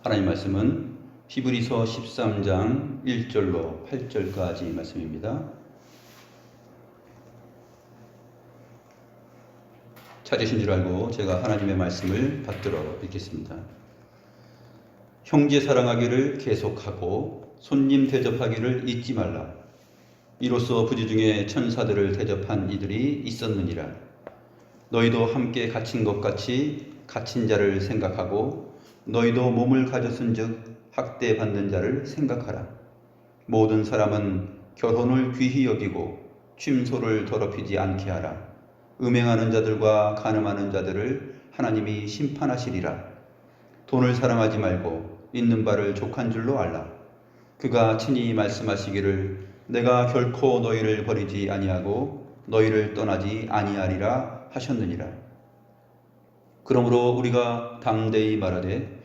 하나님 말씀은 히브리서 13장 1절로 8절까지 말씀입니다. 찾으신 줄 알고 제가 하나님의 말씀을 받들어 읽겠습니다. 형제 사랑하기를 계속하고 손님 대접하기를 잊지 말라. 이로써 부지 중에 천사들을 대접한 이들이 있었느니라. 너희도 함께 갇힌 것 같이 갇힌 자를 생각하고 너희도 몸을 가졌은즉 학대받는 자를 생각하라. 모든 사람은 결혼을 귀히 여기고 취소를 더럽히지 않게 하라. 음행하는 자들과 간음하는 자들을 하나님이 심판하시리라. 돈을 사랑하지 말고 있는 바를 족한 줄로 알라. 그가 친히 말씀하시기를 내가 결코 너희를 버리지 아니하고 너희를 떠나지 아니하리라 하셨느니라. 그러므로 우리가 담대히 말하되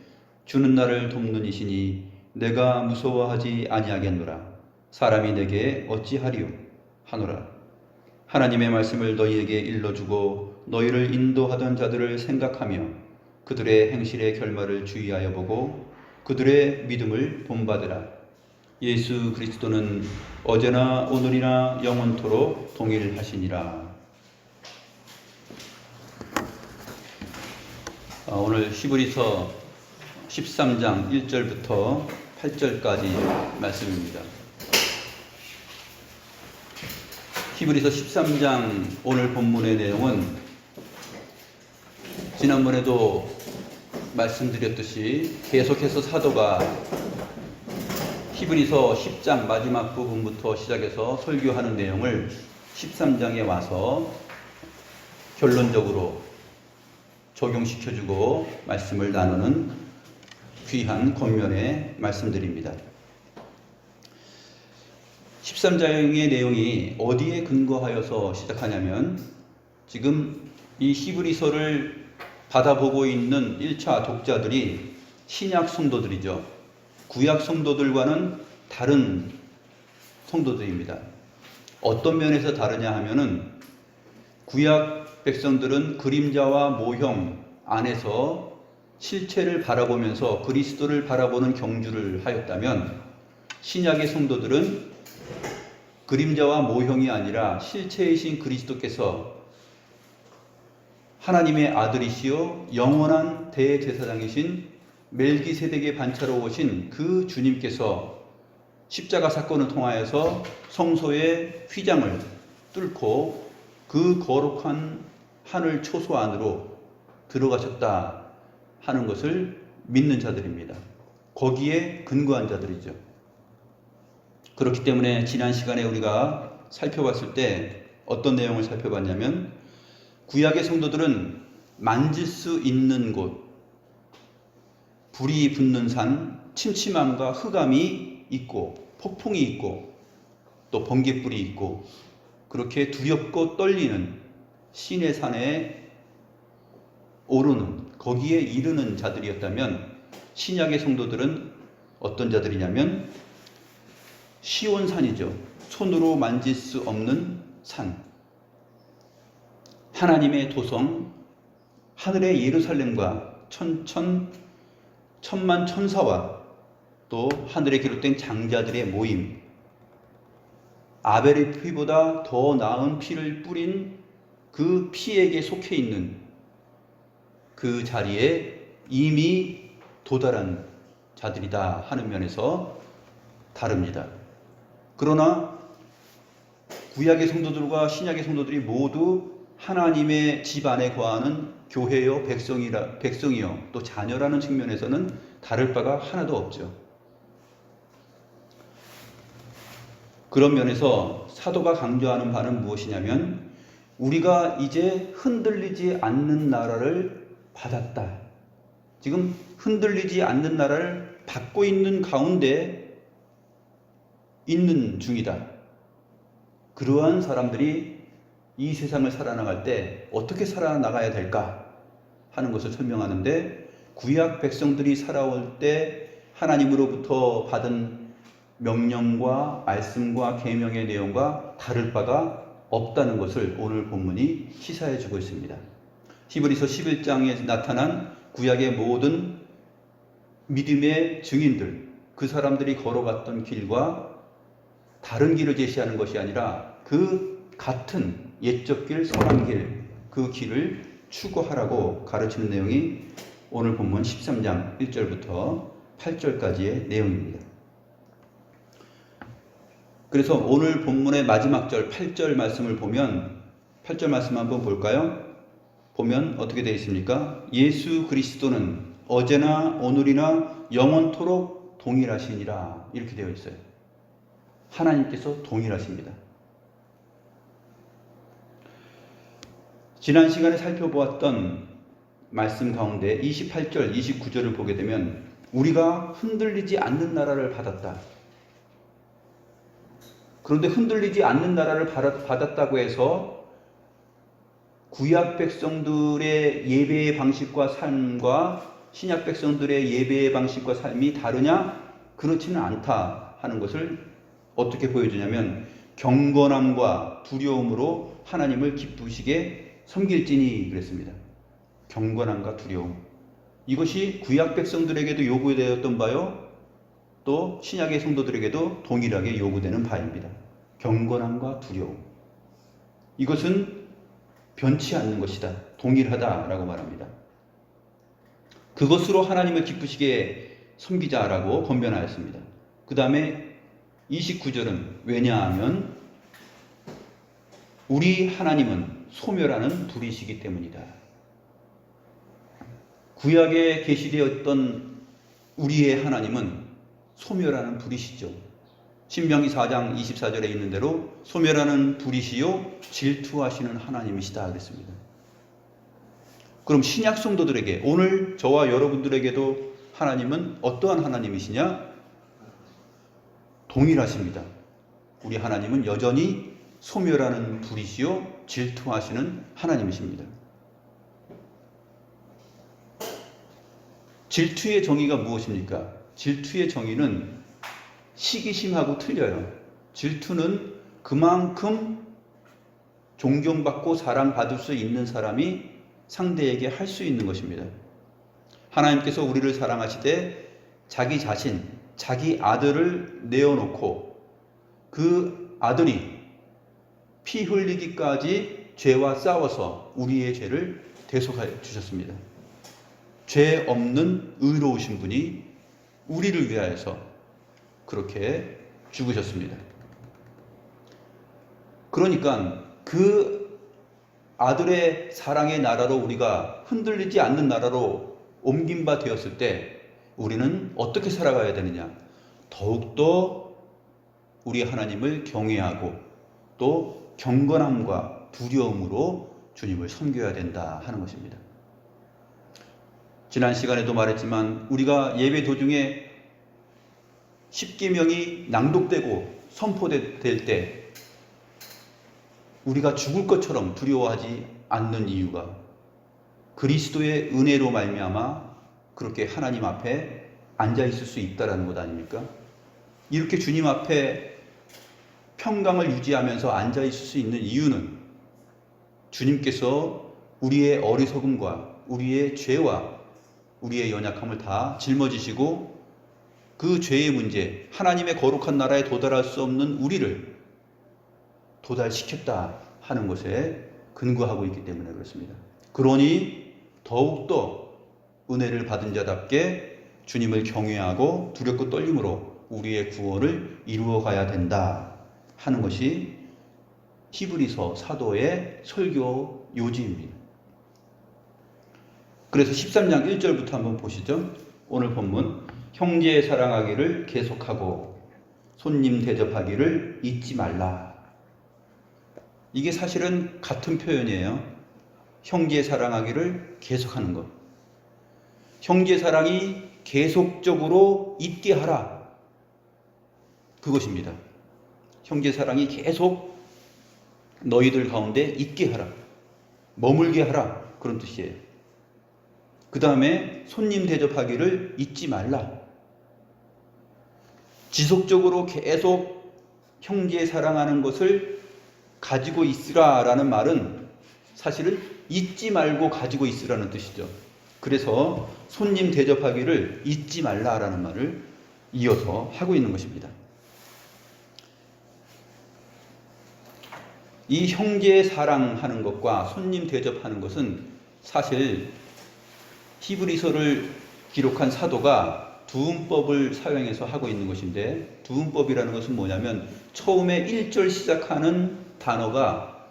주는 나를 돕는 이시니 내가 무서워하지 아니하겠노라. 사람이 내게 어찌하리요 하노라. 하나님의 말씀을 너희에게 일러주고 너희를 인도하던 자들을 생각하며 그들의 행실의 결말을 주의하여 보고 그들의 믿음을 본받으라. 예수 그리스도는 어제나 오늘이나 영원토록 동일하시니라. 오늘 히브리서 13장 1절부터 8절까지 말씀입니다. 히브리서 13장 오늘 본문의 내용은 지난번에도 말씀드렸듯이 계속해서 사도가 히브리서 10장 마지막 부분부터 시작해서 설교하는 내용을 13장에 와서 결론적으로 적용시켜주고 말씀을 나누는 귀한 권면의 말씀들입니다. 13장의 내용이 어디에 근거하여서 시작하냐면 지금 이 히브리서를 받아보고 있는 1차 독자들이 신약 성도들이죠. 구약 성도들과는 다른 성도들입니다. 어떤 면에서 다르냐 하면은 구약 백성들은 그림자와 모형 안에서 실체를 바라보면서 그리스도를 바라보는 경주를 하였다면 신약의 성도들은 그림자와 모형이 아니라 실체이신 그리스도께서 하나님의 아들이시요 영원한 대제사장이신 멜기세덱의 반차로 오신 그 주님께서 십자가 사건을 통하여서 성소의 휘장을 뚫고 그 거룩한 하늘 초소 안으로 들어가셨다 하는 것을 믿는 자들입니다. 거기에 근거한 자들이죠. 그렇기 때문에 지난 시간에 우리가 살펴봤을 때 어떤 내용을 살펴봤냐면 구약의 성도들은 만질 수 있는 곳, 불이 붙는 산, 침침함과 흑암이 있고 폭풍이 있고 또 번갯불이 있고 그렇게 두렵고 떨리는 신의 산에 오르는 거기에 이르는 자들이었다면 신약의 성도들은 어떤 자들이냐면 시온산이죠. 손으로 만질 수 없는 산, 하나님의 도성, 하늘의 예루살렘과 천만 천사와 또 하늘에 기록된 장자들의 모임, 아벨의 피보다 더 나은 피를 뿌린 그 피에게 속해 있는 그 자리에 이미 도달한 자들이다 하는 면에서 다릅니다. 그러나 구약의 성도들과 신약의 성도들이 모두 하나님의 집 안에 거하는 교회요 백성이요 또 자녀라는 측면에서는 다를 바가 하나도 없죠. 그런 면에서 사도가 강조하는 바는 무엇이냐면 우리가 이제 흔들리지 않는 나라를 받았다. 지금 흔들리지 않는 나라를 받고 있는 가운데 있는 중이다. 그러한 사람들이 이 세상을 살아나갈 때 어떻게 살아나가야 될까 하는 것을 설명하는데 구약 백성들이 살아올 때 하나님으로부터 받은 명령과 말씀과 계명의 내용과 다를 바가 없다는 것을 오늘 본문이 시사해 주고 있습니다. 히브리서 11장에 나타난 구약의 모든 믿음의 증인들, 그 사람들이 걸어갔던 길과 다른 길을 제시하는 것이 아니라 그 같은 옛적 길, 선한 길, 그 길을 추구하라고 가르치는 내용이 오늘 본문 13장 1절부터 8절까지의 내용입니다. 그래서 오늘 본문의 마지막 절 8절 말씀을 보면 8절 말씀 한번 볼까요? 보면 어떻게 되어 있습니까? 예수 그리스도는 어제나 오늘이나 영원토록 동일하시니라 이렇게 되어 있어요. 하나님께서 동일하십니다. 지난 시간에 살펴보았던 말씀 가운데 28절, 29절을 보게 되면 우리가 흔들리지 않는 나라를 받았다. 그런데 흔들리지 않는 나라를 받았다고 해서 구약 백성들의 예배의 방식과 삶과 신약 백성들의 예배의 방식과 삶이 다르냐? 그렇지는 않다 하는 것을 어떻게 보여주냐면 경건함과 두려움으로 하나님을 기쁘시게 섬길지니 그랬습니다. 경건함과 두려움. 이것이 구약 백성들에게도 요구되었던 바요. 또 신약의 성도들에게도 동일하게 요구되는 바입니다. 경건함과 두려움. 이것은 변치 않는 것이다. 동일하다라고 말합니다. 그것으로 하나님을 기쁘시게 섬기자라고 권면하였습니다. 그 다음에 29절은 왜냐하면 우리 하나님은 소멸하는 불이시기 때문이다. 구약에 계시되었던 우리의 하나님은 소멸하는 불이시죠. 신명기 4장 24절에 있는 대로 소멸하는 불이시요 질투하시는 하나님이시다 그랬습니다. 그럼 신약 성도들에게 오늘 저와 여러분들에게도 하나님은 어떠한 하나님이시냐? 동일하십니다. 우리 하나님은 여전히 소멸하는 불이시요 질투하시는 하나님이십니다. 질투의 정의가 무엇입니까? 질투의 정의는 시기심하고 틀려요. 질투는 그만큼 존경받고 사랑받을 수 있는 사람이 상대에게 할 수 있는 것입니다. 하나님께서 우리를 사랑하시되 자기 자신, 자기 아들을 내어놓고 그 아들이 피 흘리기까지 죄와 싸워서 우리의 죄를 대속하여 주셨습니다. 죄 없는 의로우신 분이 우리를 위하여서 그렇게 죽으셨습니다. 그러니까 그 아들의 사랑의 나라로 우리가 흔들리지 않는 나라로 옮긴 바 되었을 때 우리는 어떻게 살아가야 되느냐? 더욱더 우리 하나님을 경외하고 또 경건함과 두려움으로 주님을 섬겨야 된다 하는 것입니다. 지난 시간에도 말했지만 우리가 예배 도중에 십계명이 낭독되고 선포될 때 우리가 죽을 것처럼 두려워하지 않는 이유가 그리스도의 은혜로 말미암아 그렇게 하나님 앞에 앉아 있을 수 있다라는 것 아닙니까? 이렇게 주님 앞에 평강을 유지하면서 앉아 있을 수 있는 이유는 주님께서 우리의 어리석음과 우리의 죄와 우리의 연약함을 다 짊어지시고 그 죄의 문제, 하나님의 거룩한 나라에 도달할 수 없는 우리를 도달시켰다 하는 것에 근거하고 있기 때문에 그렇습니다. 그러니 더욱더 은혜를 받은 자답게 주님을 경외하고 두렵고 떨림으로 우리의 구원을 이루어가야 된다 하는 것이 히브리서 사도의 설교 요지입니다. 그래서 13장 1절부터 한번 보시죠. 오늘 본문 형제 사랑하기를 계속하고 손님 대접하기를 잊지 말라. 이게 사실은 같은 표현이에요. 형제 사랑하기를 계속하는 것. 형제 사랑이 계속적으로 있게 하라. 그것입니다. 형제 사랑이 계속 너희들 가운데 있게 하라. 머물게 하라. 그런 뜻이에요. 그 다음에 손님 대접하기를 잊지 말라. 지속적으로 계속 형제 사랑하는 것을 가지고 있으라 라는 말은 사실은 잊지 말고 가지고 있으라는 뜻이죠. 그래서 손님 대접하기를 잊지 말라라는 말을 이어서 하고 있는 것입니다. 이 형제 사랑하는 것과 손님 대접하는 것은 사실 히브리서를 기록한 사도가 두음법을 사용해서 하고 있는 것인데, 두음법이라는 것은 뭐냐면 처음에 1절 시작하는 단어가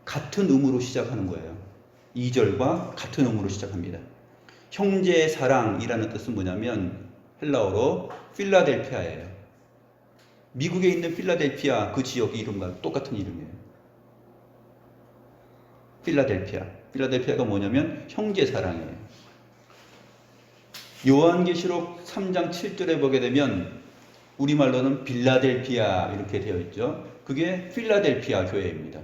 같은 음으로 시작하는 거예요. 2절과 같은 음으로 시작합니다. 형제 사랑이라는 뜻은 뭐냐면 헬라어로 필라델피아예요. 미국에 있는 필라델피아 그 지역 이름과 똑같은 이름이에요. 필라델피아가 뭐냐면 형제 사랑이에요. 요한계시록 3장 7절에 보게 되면 우리말로는 빌라델피아 이렇게 되어 있죠. 그게 필라델피아 교회입니다.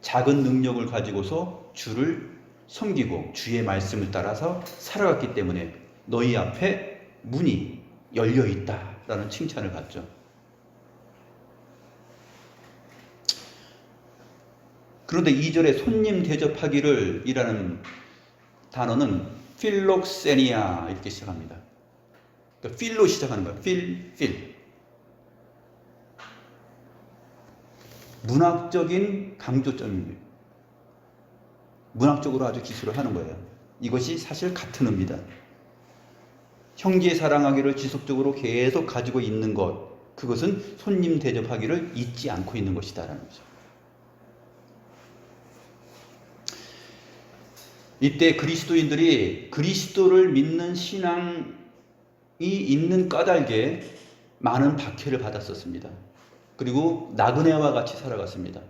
작은 능력을 가지고서 주를 섬기고 주의 말씀을 따라서 살아갔기 때문에 너희 앞에 문이 열려 있다라는 칭찬을 받죠. 그런데 2절에 손님 대접하기를 이라는 단어는 필록세니아 이렇게 시작합니다. 그러니까 필로 시작하는 거예요. 필. 문학적인 강조점입니다. 문학적으로 아주 기술을 하는 거예요. 이것이 사실 같은 의미다. 형제 사랑하기를 지속적으로 계속 가지고 있는 것, 그것은 손님 대접하기를 잊지 않고 있는 것이다라는 거죠. 이때 그리스도인들이 그리스도를 믿는 신앙이 있는 까닭에 많은 박해를 받았었습니다. 그리고 나그네와 같이 살아갔습니다.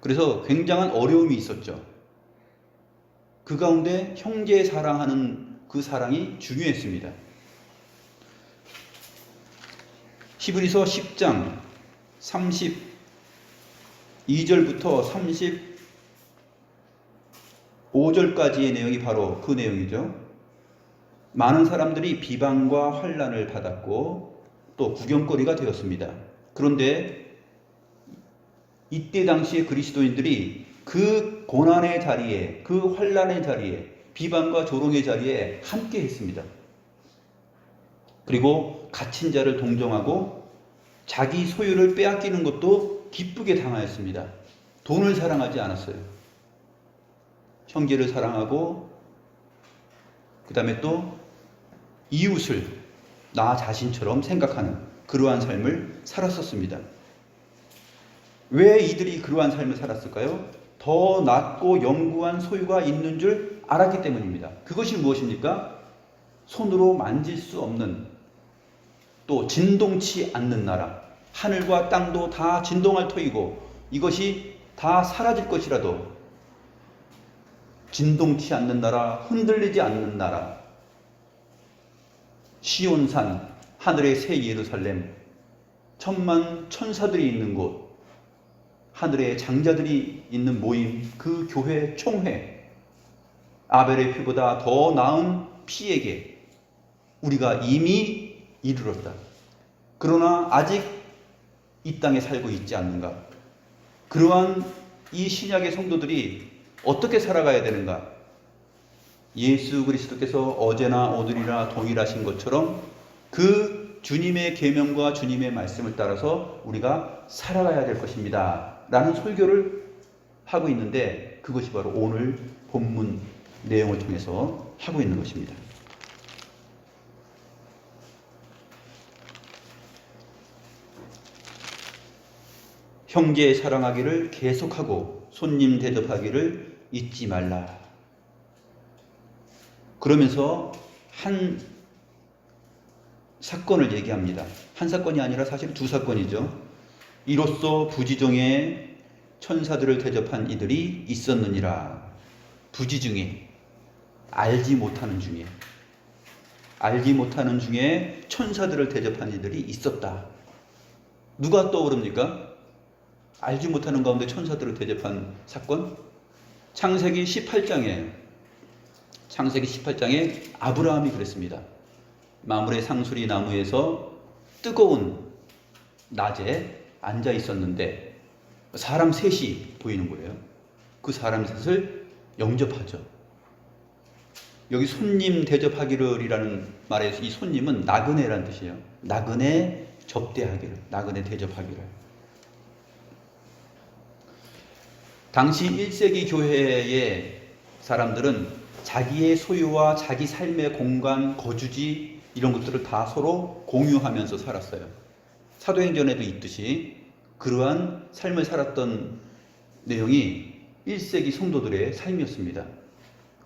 그래서 굉장한 어려움이 있었죠. 그 가운데 형제 사랑하는 그 사랑이 중요했습니다. 히브리서 10장 32절부터 35절까지의 내용이 바로 그 내용이죠. 많은 사람들이 비방과 환난을 받았고 또 구경거리가 되었습니다. 그런데 이때 당시에 그리스도인들이 그 고난의 자리에, 그 환난의 자리에, 비방과 조롱의 자리에 함께 했습니다. 그리고 갇힌 자를 동정하고 자기 소유를 빼앗기는 것도 기쁘게 당하였습니다. 돈을 사랑하지 않았어요. 형제를 사랑하고 그 다음에 또 이웃을 나 자신처럼 생각하는 그러한 삶을 살았었습니다. 왜 이들이 그러한 삶을 살았을까요? 더 낮고 영구한 소유가 있는 줄 알았기 때문입니다. 그것이 무엇입니까? 손으로 만질 수 없는, 또 진동치 않는 나라, 하늘과 땅도 다 진동할 터이고 이것이 다 사라질 것이라도 진동치 않는 나라, 흔들리지 않는 나라, 시온산, 하늘의 새 예루살렘, 천만 천사들이 있는 곳, 하늘의 장자들이 있는 모임, 그 교회 총회, 아벨의 피보다 더 나은 피에게 우리가 이미 이르렀다. 그러나 아직 이 땅에 살고 있지 않는가? 그러한 이 신약의 성도들이 어떻게 살아가야 되는가? 예수 그리스도께서 어제나 오늘이나 동일하신 것처럼 그 주님의 계명과 주님의 말씀을 따라서 우리가 살아가야 될 것입니다. 라는 설교를 하고 있는데 그것이 바로 오늘 본문 내용을 통해서 하고 있는 것입니다. 형제 사랑하기를 계속하고 손님 대접하기를 잊지 말라. 그러면서 한 사건을 얘기합니다. 한 사건이 아니라 사실 두 사건이죠. 이로써 부지중에 천사들을 대접한 이들이 있었느니라. 부지중에, 알지 못하는 중에 천사들을 대접한 이들이 있었다. 누가 떠오릅니까? 알지 못하는 가운데 천사들을 대접한 사건? 창세기 18장에 아브라함이 그랬습니다. 마므레 상수리 나무에서 뜨거운 낮에 앉아 있었는데 사람 셋이 보이는 거예요. 그 사람 셋을 영접하죠. 여기 손님 대접하기를이라는 말에서 이 손님은 나그네라는 뜻이에요. 나그네 접대하기를, 나그네 대접하기를. 당시 1세기 교회의 사람들은 자기의 소유와 자기 삶의 공간, 거주지 이런 것들을 다 서로 공유하면서 살았어요. 사도행전에도 있듯이 그러한 삶을 살았던 내용이 1세기 성도들의 삶이었습니다.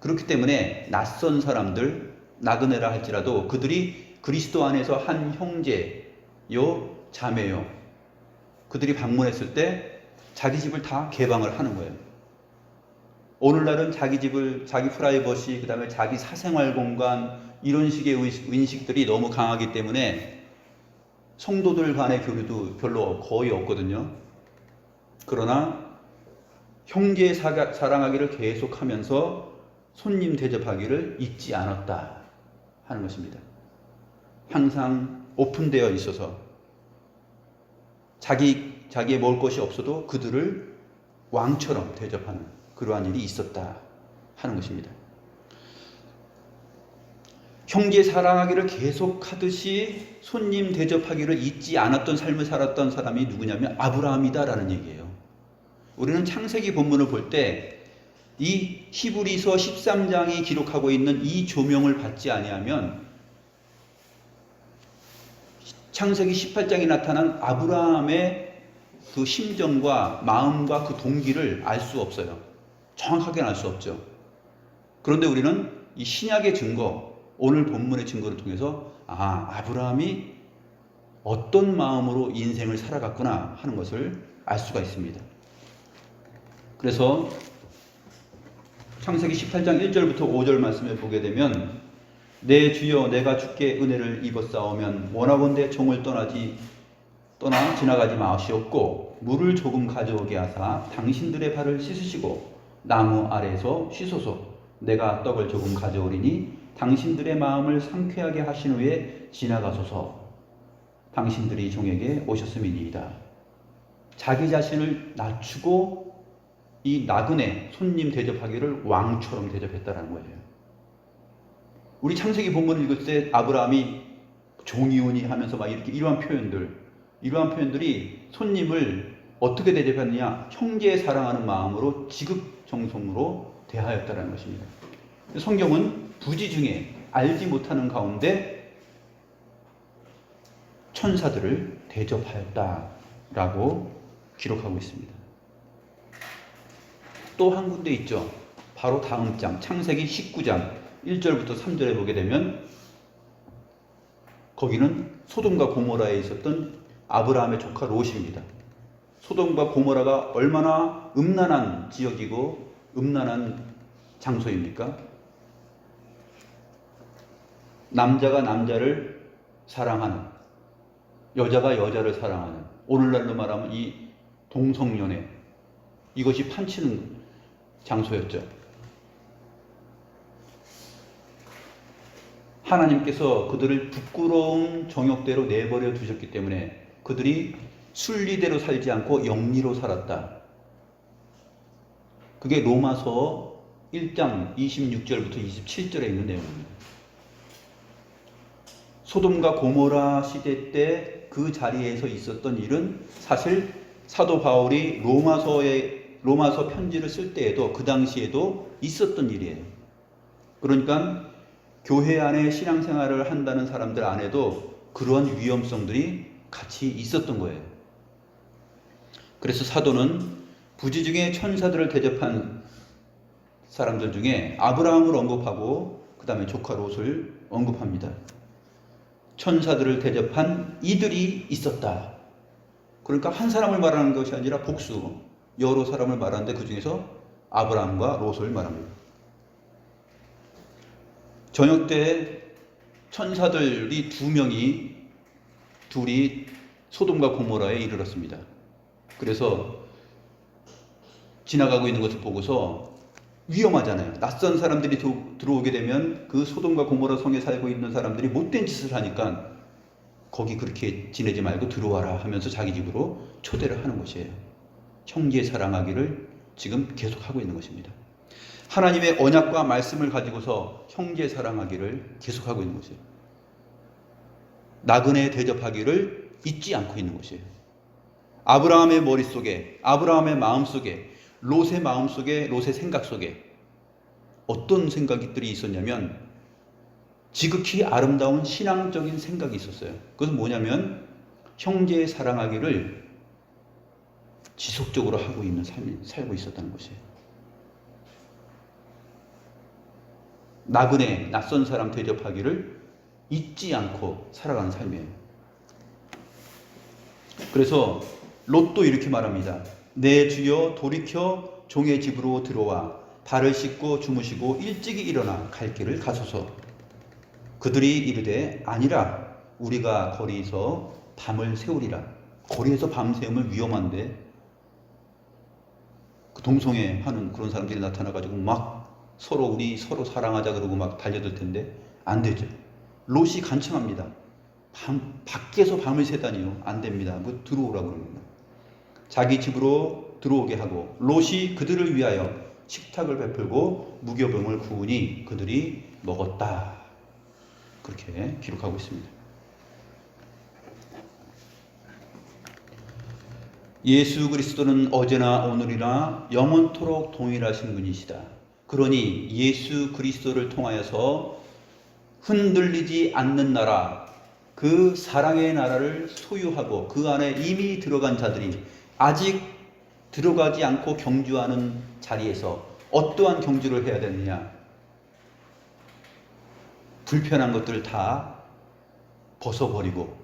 그렇기 때문에 낯선 사람들, 나그네라 할지라도 그들이 그리스도 안에서 한 형제요, 자매요, 그들이 방문했을 때 자기 집을 다 개방을 하는 거예요. 오늘날은 자기 집을, 자기 프라이버시, 그 다음에 자기 사생활 공간, 이런 식의 의식들이 너무 강하기 때문에 성도들 간의 교류도 별로 거의 없거든요. 그러나 형제 사랑하기를 계속하면서 손님 대접하기를 잊지 않았다 하는 것입니다. 항상 오픈되어 있어서 자기의 먹을 것이 없어도 그들을 왕처럼 대접하는 그러한 일이 있었다 하는 것입니다. 형제 사랑하기를 계속하듯이 손님 대접하기를 잊지 않았던 삶을 살았던 사람이 누구냐면 아브라함이다라는 얘기예요. 우리는 창세기 본문을 볼 때 이 히브리서 13장이 기록하고 있는 이 조명을 받지 아니하면 창세기 18장에 나타난 아브라함의 그 심정과 마음과 그 동기를 알 수 없어요. 정확하게는 알 수 없죠. 그런데 우리는 이 신약의 증거, 오늘 본문의 증거를 통해서 아브라함이 어떤 마음으로 인생을 살아갔구나 하는 것을 알 수가 있습니다. 그래서 창세기 18장 1절부터 5절 말씀을 보게 되면 내 주여 내가 주께 은혜를 입었사오면 원하건대 종을 떠나 지나가지 마시옵고 물을 조금 가져오게 하사 당신들의 발을 씻으시고 나무 아래에서 쉬소서. 내가 떡을 조금 가져오리니 당신들의 마음을 상쾌하게 하신 후에 지나가소서. 당신들이 종에게 오셨음이니이다. 자기 자신을 낮추고 이 나그네 손님 대접하기를 왕처럼 대접했다라는 거예요. 우리 창세기 본문을 읽을 때 아브라함이 종이오니 하면서 막 이렇게 이러한 표현들이 손님을 어떻게 대접했느냐? 형제의 사랑하는 마음으로 지극정성으로 대하였다라는 것입니다. 성경은 부지 중에 알지 못하는 가운데 천사들을 대접하였다라고 기록하고 있습니다. 또 한 군데 있죠. 바로 다음 장 창세기 19장 1절부터 3절에 보게 되면 거기는 소돔과 고모라에 있었던 아브라함의 조카 롯입니다. 소돔과 고모라가 얼마나 음란한 지역이고 음란한 장소입니까? 남자가 남자를 사랑하는, 여자가 여자를 사랑하는, 오늘날로 말하면 이 동성연애, 이것이 판치는 장소였죠. 하나님께서 그들을 부끄러운 정욕대로 내버려 두셨기 때문에 그들이 순리대로 살지 않고 영리로 살았다. 그게 로마서 1장 26절부터 27절에 있는 내용입니다. 소돔과 고모라 시대 때 그 자리에서 있었던 일은 사실 사도 바울이 로마서 편지를 쓸 때에도 그 당시에도 있었던 일이에요. 그러니까 교회 안에 신앙생활을 한다는 사람들 안에도 그러한 위험성들이 같이 있었던 거예요. 그래서 사도는 부지 중에 천사들을 대접한 사람들 중에 아브라함을 언급하고 그 다음에 조카 롯을 언급합니다. 천사들을 대접한 이들이 있었다. 그러니까 한 사람을 말하는 것이 아니라 복수, 여러 사람을 말하는데 그 중에서 아브라함과 롯을 말합니다. 저녁 때 천사들이 둘이 소돔과 고모라에 이르렀습니다. 그래서 지나가고 있는 것을 보고서 위험하잖아요. 낯선 사람들이 들어오게 되면 그 소돔과 고모라 성에 살고 있는 사람들이 못된 짓을 하니까 거기 그렇게 지내지 말고 들어와라 하면서 자기 집으로 초대를 하는 것이에요. 형제 사랑하기를 지금 계속하고 있는 것입니다. 하나님의 언약과 말씀을 가지고서 형제 사랑하기를 계속하고 있는 것이에요. 나그네 대접하기를 잊지 않고 있는 것이에요. 아브라함의 머릿속에, 아브라함의 마음속에, 롯의 마음속에, 롯의 생각 속에 어떤 생각들이 있었냐면 지극히 아름다운 신앙적인 생각이 있었어요. 그것은 뭐냐면 형제 사랑하기를 지속적으로 하고 있는 삶이 살고 있었다는 것이에요. 나그네, 낯선 사람 대접하기를 잊지 않고 살아가는 삶이에요. 그래서 롯도 이렇게 말합니다. 내 주여 돌이켜 종의 집으로 들어와 발을 씻고 주무시고 일찍이 일어나 갈 길을 가소서. 그들이 이르되 아니라 우리가 거리에서 밤을 새우리라. 거리에서 밤 새우면 위험한데 그 동성애 하는 그런 사람들이 나타나가지고 막 우리 서로 사랑하자 그러고 막 달려들 텐데 안 되죠. 롯이 간청합니다. 밖에서 밤을 새다니요. 안 됩니다. 뭐 들어오라고 그럽니다. 자기 집으로 들어오게 하고 롯이 그들을 위하여 식탁을 베풀고 무교병을 구우니 그들이 먹었다. 그렇게 기록하고 있습니다. 예수 그리스도는 어제나 오늘이나 영원토록 동일하신 분이시다. 그러니 예수 그리스도를 통하여서 흔들리지 않는 나라, 그 사랑의 나라를 소유하고 그 안에 이미 들어간 자들이 아직 들어가지 않고 경주하는 자리에서 어떠한 경주를 해야 되느냐? 불편한 것들을 다 벗어버리고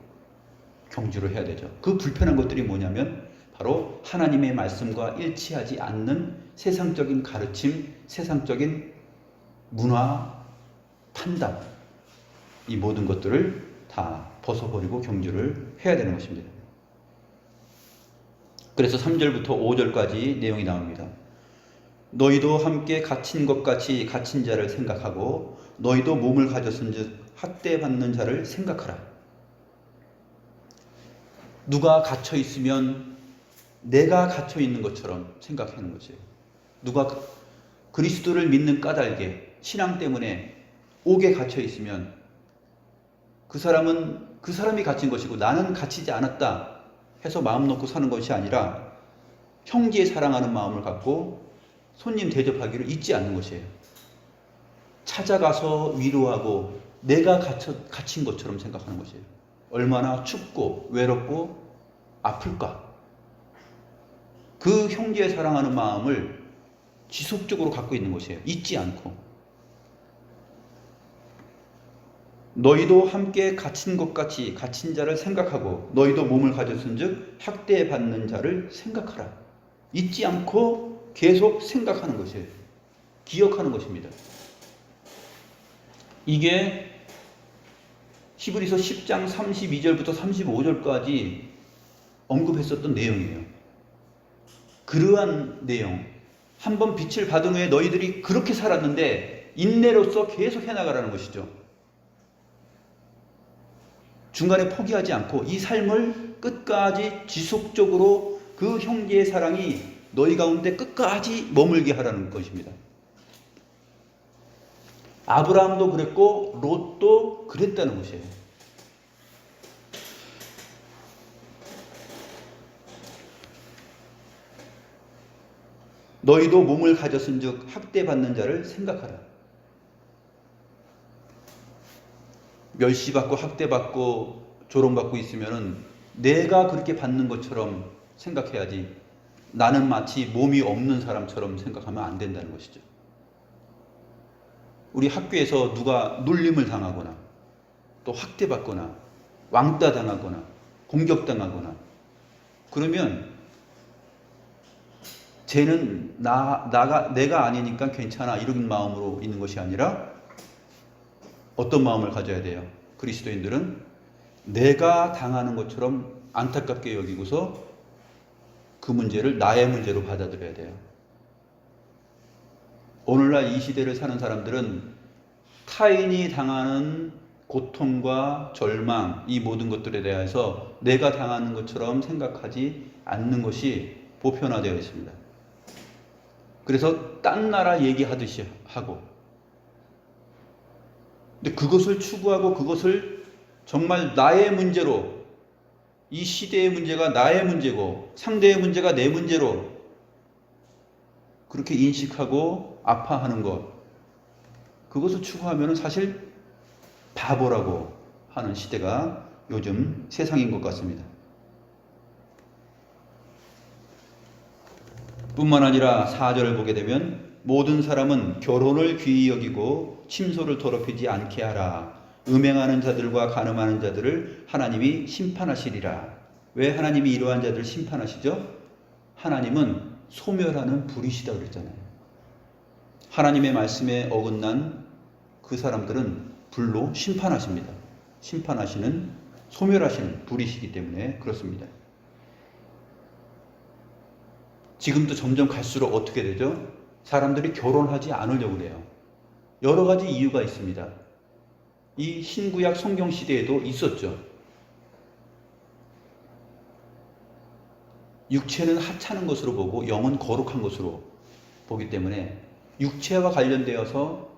경주를 해야 되죠. 그 불편한 것들이 뭐냐면 바로 하나님의 말씀과 일치하지 않는 세상적인 가르침, 세상적인 문화, 판단, 이 모든 것들을 다 벗어버리고 경주를 해야 되는 것입니다. 그래서 3절부터 5절까지 내용이 나옵니다. 너희도 함께 갇힌 것 같이 갇힌 자를 생각하고 너희도 몸을 가졌은즉 학대받는 자를 생각하라. 누가 갇혀 있으면 내가 갇혀 있는 것처럼 생각하는 것이에요. 누가 그리스도를 믿는 까닭에 신앙 때문에 옥에 갇혀 있으면 그 사람이 갇힌 것이고 나는 갇히지 않았다 해서 마음 놓고 사는 것이 아니라 형제 사랑하는 마음을 갖고 손님 대접하기를 잊지 않는 것이에요. 찾아가서 위로하고 내가 갇힌 것처럼 생각하는 것이에요. 얼마나 춥고 외롭고 아플까. 그 형제 사랑하는 마음을 지속적으로 갖고 있는 것이에요. 잊지 않고. 너희도 함께 갇힌 것 같이 갇힌 자를 생각하고 너희도 몸을 가졌은즉 학대받는 자를 생각하라. 잊지 않고 계속 생각하는 것이에요. 기억하는 것입니다. 이게 히브리서 10장 32절부터 35절까지 언급했었던 내용이에요. 그러한 내용, 한번 빛을 받은 후에 너희들이 그렇게 살았는데 인내로서 계속 해나가라는 것이죠. 중간에 포기하지 않고 이 삶을 끝까지 지속적으로 그 형제의 사랑이 너희 가운데 끝까지 머물게 하라는 것입니다. 아브라함도 그랬고 롯도 그랬다는 것이에요. 너희도 몸을 가졌은즉 학대받는 자를 생각하라. 멸시받고 학대받고 조롱받고 있으면은 내가 그렇게 받는 것처럼 생각해야지 나는 마치 몸이 없는 사람처럼 생각하면 안 된다는 것이죠. 우리 학교에서 누가 놀림을 당하거나 또 학대받거나 왕따 당하거나 공격당하거나 그러면 쟤는 내가 아니니까 괜찮아 이런 마음으로 있는 것이 아니라 어떤 마음을 가져야 돼요? 그리스도인들은 내가 당하는 것처럼 안타깝게 여기고서 그 문제를 나의 문제로 받아들여야 돼요. 오늘날 이 시대를 사는 사람들은 타인이 당하는 고통과 절망, 이 모든 것들에 대해서 내가 당하는 것처럼 생각하지 않는 것이 보편화되어 있습니다. 그래서 딴 나라 얘기하듯이 하고, 근데 그것을 추구하고 그것을 정말 나의 문제로, 이 시대의 문제가 나의 문제고 상대의 문제가 내 문제로 그렇게 인식하고 아파하는 것, 그것을 추구하면 사실 바보라고 하는 시대가 요즘 세상인 것 같습니다. 뿐만 아니라 4절을 보게 되면 모든 사람은 결혼을 귀히 여기고 침소를 더럽히지 않게 하라. 음행하는 자들과 간음하는 자들을 하나님이 심판하시리라. 왜 하나님이 이러한 자들을 심판하시죠? 하나님은 소멸하는 불이시다 그랬잖아요. 하나님의 말씀에 어긋난 그 사람들은 불로 심판하십니다. 심판하시는, 소멸하시는 불이시기 때문에 그렇습니다. 지금도 점점 갈수록 어떻게 되죠? 사람들이 결혼하지 않으려고 그래요. 여러 가지 이유가 있습니다. 이 신구약 성경 시대에도 있었죠. 육체는 하찮은 것으로 보고 영은 거룩한 것으로 보기 때문에 육체와 관련되어서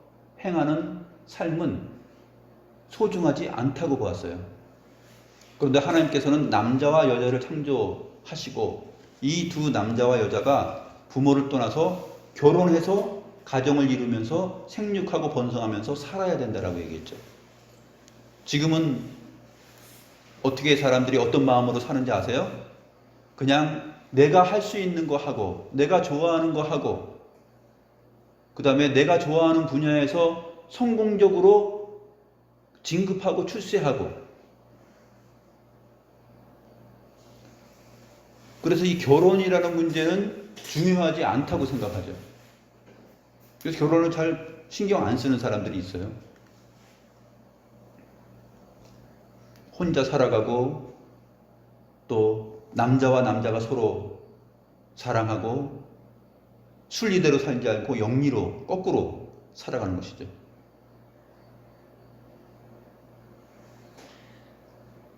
행하는 삶은 소중하지 않다고 보았어요. 그런데 하나님께서는 남자와 여자를 창조하시고 이 두 남자와 여자가 부모를 떠나서 결혼해서 가정을 이루면서 생육하고 번성하면서 살아야 된다라고 얘기했죠. 지금은 어떻게 사람들이 어떤 마음으로 사는지 아세요? 그냥 내가 할 수 있는 거 하고 내가 좋아하는 거 하고 그 다음에 내가 좋아하는 분야에서 성공적으로 진급하고 출세하고, 그래서 이 결혼이라는 문제는 중요하지 않다고 생각하죠. 그래서 결혼을 잘 신경 안 쓰는 사람들이 있어요. 혼자 살아가고 또 남자와 남자가 서로 사랑하고 순리대로 살지 않고 영리로 거꾸로 살아가는 것이죠.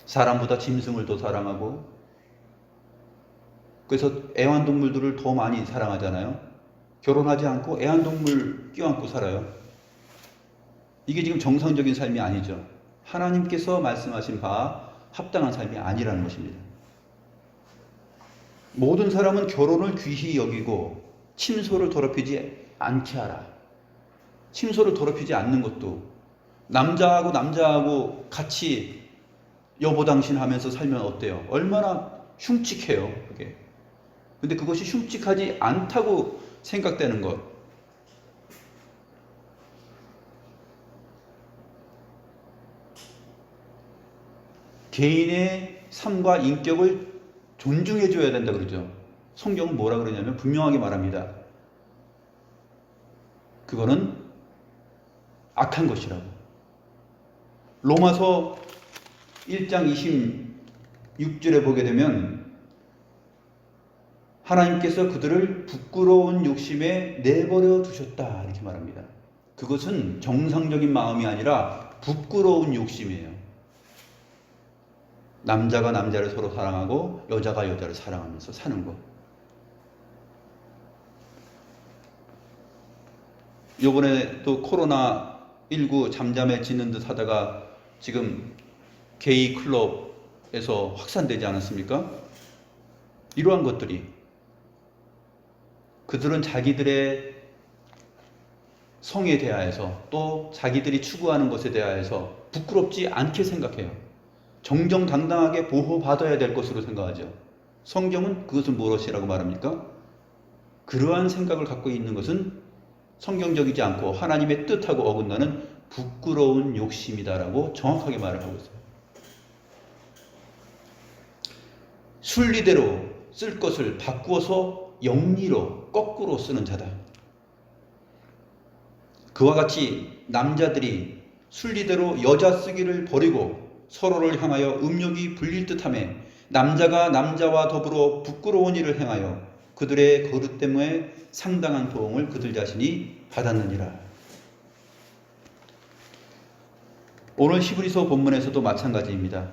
사람보다 짐승을 더 사랑하고, 그래서 애완동물들을 더 많이 사랑하잖아요. 결혼하지 않고 애완동물 껴안고 살아요. 이게 지금 정상적인 삶이 아니죠. 하나님께서 말씀하신 바 합당한 삶이 아니라는 것입니다. 모든 사람은 결혼을 귀히 여기고 침소를 더럽히지 않게 하라. 침소를 더럽히지 않는 것도, 남자하고 남자하고 같이 여보 당신 하면서 살면 어때요? 얼마나 흉측해요, 그게. 근데 그것이 흉측하지 않다고 생각되는 것. 개인의 삶과 인격을 존중해줘야 된다 그러죠. 성경은 뭐라 그러냐면 분명하게 말합니다. 그거는 악한 것이라고. 로마서 1장 26절에 보게 되면 하나님께서 그들을 부끄러운 욕심에 내버려 두셨다 이렇게 말합니다. 그것은 정상적인 마음이 아니라 부끄러운 욕심이에요. 남자가 남자를 서로 사랑하고 여자가 여자를 사랑하면서 사는 것. 요번에 또 코로나19 잠잠해지는 듯 하다가 지금 게이 클럽에서 확산되지 않았습니까? 이러한 것들이, 그들은 자기들의 성에 대하여서 또 자기들이 추구하는 것에 대하여서 부끄럽지 않게 생각해요. 정정당당하게 보호받아야 될 것으로 생각하죠. 성경은 그것을 무엇이라고 말합니까? 그러한 생각을 갖고 있는 것은 성경적이지 않고 하나님의 뜻하고 어긋나는 부끄러운 욕심이다라고 정확하게 말을 하고 있어요. 순리대로 쓸 것을 바꾸어서 영리로 거꾸로 쓰는 자다. 그와 같이 남자들이 순리대로 여자 쓰기를 버리고 서로를 향하여 음욕이 불릴 듯하며 남자가 남자와 더불어 부끄러운 일을 행하여 그들의 거릇 때문에 상당한 보응을 그들 자신이 받았느니라. 오늘 히브리서 본문에서도 마찬가지입니다.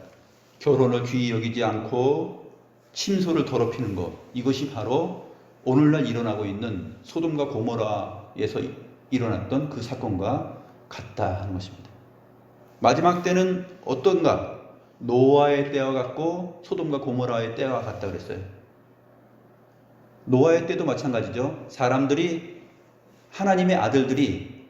결혼을 귀히 여기지 않고 침소를 더럽히는 것, 이것이 바로 오늘날 일어나고 있는 소돔과 고모라에서 일어났던 그 사건과 같다 하는 것입니다. 마지막 때는 어떤가? 노아의 때와 같고 소돔과 고모라의 때와 같다 그랬어요. 노아의 때도 마찬가지죠. 사람들이, 하나님의 아들들이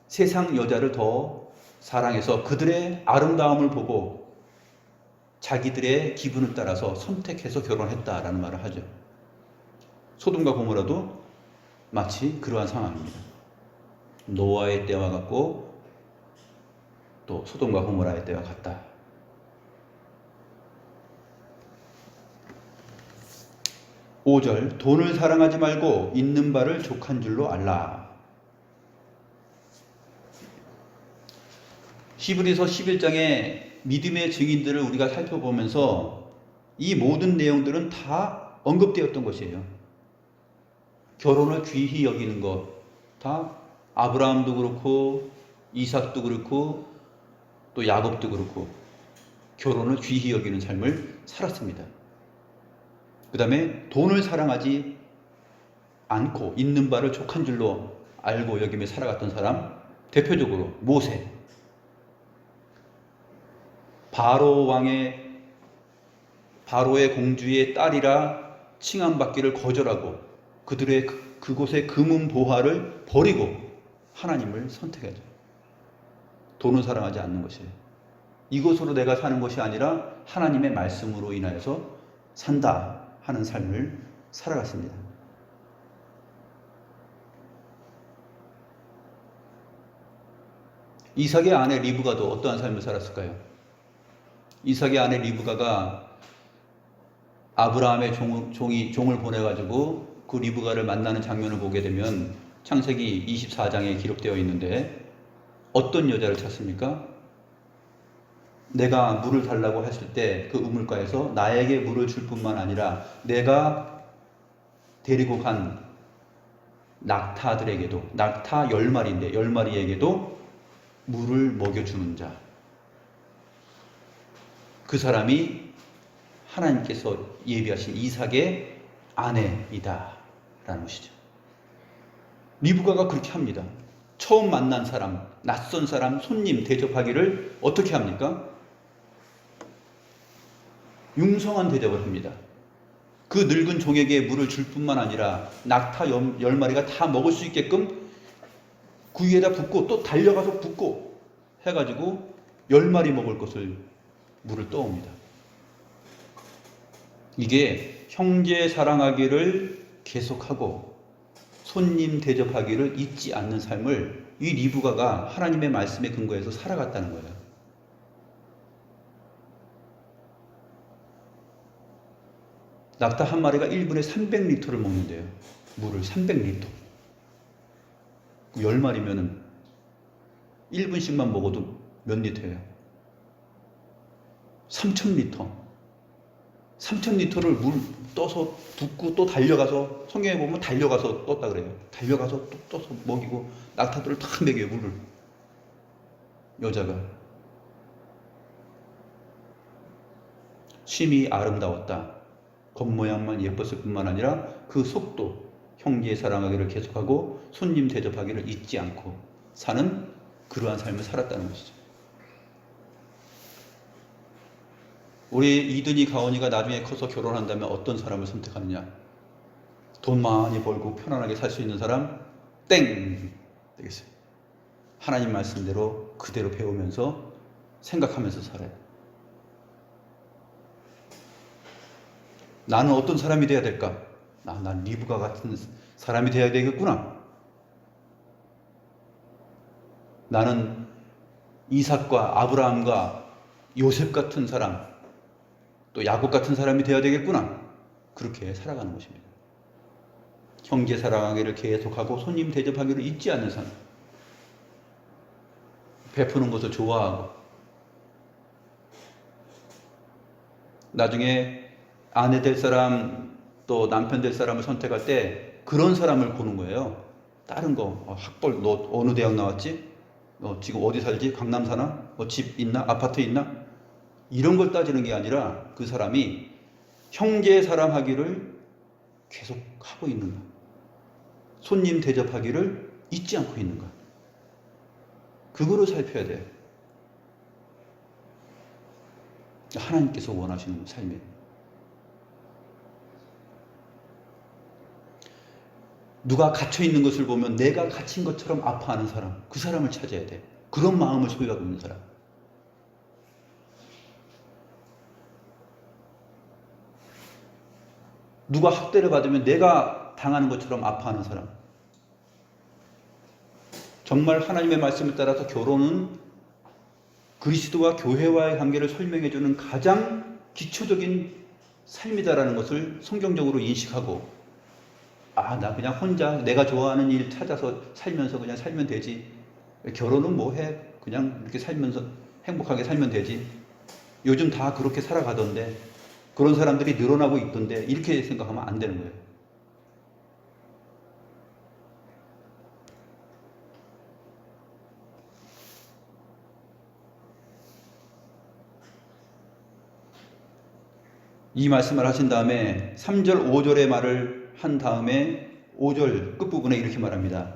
세상 여자를 더 사랑해서 그들의 아름다움을 보고 자기들의 기분을 따라서 선택해서 결혼했다라는 말을 하죠. 소돔과 고모라도 마치 그러한 상황입니다. 노아의 때와 같고 또 소돔과 고모라의 때와 같다. 5절, 돈을 사랑하지 말고 있는 바를 족한 줄로 알라. 히브리서 11장의 믿음의 증인들을 우리가 살펴보면서 이 모든 내용들은 다 언급되었던 것이에요. 결혼을 귀히 여기는 것, 다 아브라함도 그렇고 이삭도 그렇고 또 야곱도 그렇고 결혼을 귀히 여기는 삶을 살았습니다. 그 다음에 돈을 사랑하지 않고 있는 바를 족한 줄로 알고 여기며 살아갔던 사람, 대표적으로 모세. 바로의 공주의 딸이라 칭함받기를 거절하고 그들의 그곳의 금은 보화를 버리고 하나님을 선택하죠. 돈을 사랑하지 않는 것이에요. 이것으로 내가 사는 것이 아니라 하나님의 말씀으로 인하여서 산다 하는 삶을 살아갔습니다. 이삭의 아내 리브가도 어떠한 삶을 살았을까요? 이삭의 아내 리브가가 아브라함의 종을 보내가지고 그 리브가를 만나는 장면을 보게 되면 창세기 24장에 기록되어 있는데 어떤 여자를 찾습니까? 내가 물을 달라고 했을 때 그 우물가에서 나에게 물을 줄 뿐만 아니라 내가 데리고 간 낙타들에게도, 낙타 10마리인데 10마리에게도 물을 먹여주는 자, 그 사람이 하나님께서 예비하신 이삭의 아내이다 라는 것이죠. 리브가가 그렇게 합니다. 처음 만난 사람, 낯선 사람, 손님 대접하기를 어떻게 합니까? 융성한 대접을 합니다. 그 늙은 종에게 물을 줄 뿐만 아니라 낙타 10마리가 다 먹을 수 있게끔 구이에다 붓고 또 달려가서 붓고 해가지고 10마리 먹을 것을 물을 떠옵니다. 이게 형제 사랑하기를 계속하고 손님 대접하기를 잊지 않는 삶을 이 리브가가 하나님의 말씀에 근거해서 살아갔다는 거예요. 낙타 한 마리가 1분에 300리터를 먹는데요. 물을 300리터. 10마리면은 1분씩만 먹어도 몇 리터예요? 3000리터. 3000리터를 물 떠서 붓고 또 달려가서, 성경에 보면 달려가서 떴다 그래요. 달려가서 또 떠서 먹이고 낙타들을 다 먹여요, 물을. 여자가. 심히 아름다웠다. 겉모양만 예뻤을 뿐만 아니라 그 속도, 형제의 사랑하기를 계속하고 손님 대접하기를 잊지 않고 사는 그러한 삶을 살았다는 것이죠. 우리 이든이 가온이가 나중에 커서 결혼한다면 어떤 사람을 선택하느냐? 돈 많이 벌고 편안하게 살 수 있는 사람? 땡! 되겠어요. 하나님 말씀대로 그대로 배우면서 생각하면서 살아요. 나는 어떤 사람이 되어야 될까? 난 리브가 같은 사람이 되어야 되겠구나. 나는 이삭과 아브라함과 요셉 같은 사람, 또 야곱 같은 사람이 되어야 되겠구나. 그렇게 살아가는 것입니다. 형제 사랑하기를 계속하고 손님 대접하기를 잊지 않는 삶. 베푸는 것을 좋아하고 나중에 아내 될 사람 또 남편 될 사람을 선택할 때 그런 사람을 보는 거예요. 다른 거 학벌 너 어느 대학 나왔지? 너 지금 어디 살지? 강남 사나? 집 있나? 아파트 있나? 이런 걸 따지는 게 아니라 그 사람이 형제 사랑하기를 계속 하고 있는가? 손님 대접하기를 잊지 않고 있는가? 그거를 살펴야 돼요. 하나님께서 원하시는 삶이에요. 누가 갇혀 있는 것을 보면 내가 갇힌 것처럼 아파하는 사람, 그 사람을 찾아야 돼. 그런 마음을 소유하고 있는 사람. 누가 학대를 받으면 내가 당하는 것처럼 아파하는 사람. 정말 하나님의 말씀에 따라서 결혼은 그리스도와 교회와의 관계를 설명해주는 가장 기초적인 삶이다라는 것을 성경적으로 인식하고, 나 그냥 혼자 내가 좋아하는 일 찾아서 살면서 그냥 살면 되지. 결혼은 뭐 해? 그냥 이렇게 살면서 행복하게 살면 되지. 요즘 다 그렇게 살아가던데, 그런 사람들이 늘어나고 있던데, 이렇게 생각하면 안 되는 거예요. 이 말씀을 하신 다음에 3절 5절의 말을 한 다음에 5절 끝부분에 이렇게 말합니다.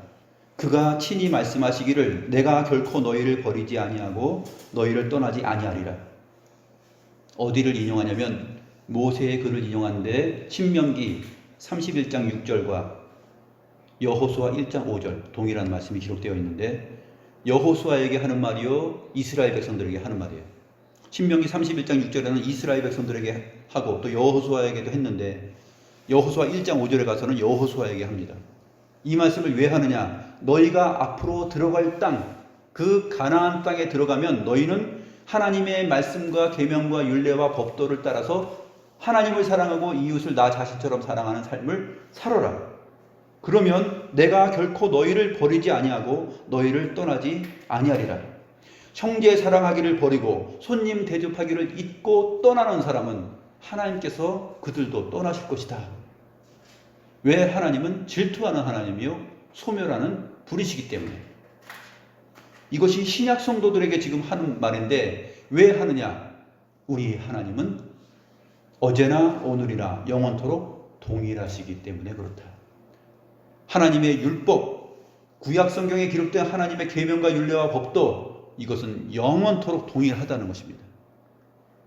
그가 친히 말씀하시기를 내가 결코 너희를 버리지 아니하고 너희를 떠나지 아니하리라. 어디를 인용하냐면 모세의 글을 인용하는데 신명기 31장 6절과 여호수아 1장 5절 동일한 말씀이 기록되어 있는데, 여호수아에게 하는 말이요 이스라엘 백성들에게 하는 말이에요. 신명기 31장 6절에는 이스라엘 백성들에게 하고 또 여호수아에게도 했는데, 여호수아 1장 5절에 가서는 여호수아에게 합니다. 이 말씀을 왜 하느냐? 너희가 앞으로 들어갈 땅, 그 가나안 땅에 들어가면 너희는 하나님의 말씀과 계명과 율례와 법도를 따라서 하나님을 사랑하고 이웃을 나 자신처럼 사랑하는 삶을 살아라. 그러면 내가 결코 너희를 버리지 아니하고 너희를 떠나지 아니하리라. 형제 사랑하기를 버리고 손님 대접하기를 잊고 떠나는 사람은 하나님께서 그들도 떠나실 것이다. 왜? 하나님은 질투하는 하나님이요 소멸하는 분이시기 때문에. 이것이 신약 성도들에게 지금 하는 말인데 왜 하느냐? 우리 하나님은 어제나 오늘이나 영원토록 동일하시기 때문에 그렇다. 하나님의 율법, 구약 성경에 기록된 하나님의 계명과 율례와 법도 이것은 영원토록 동일하다는 것입니다.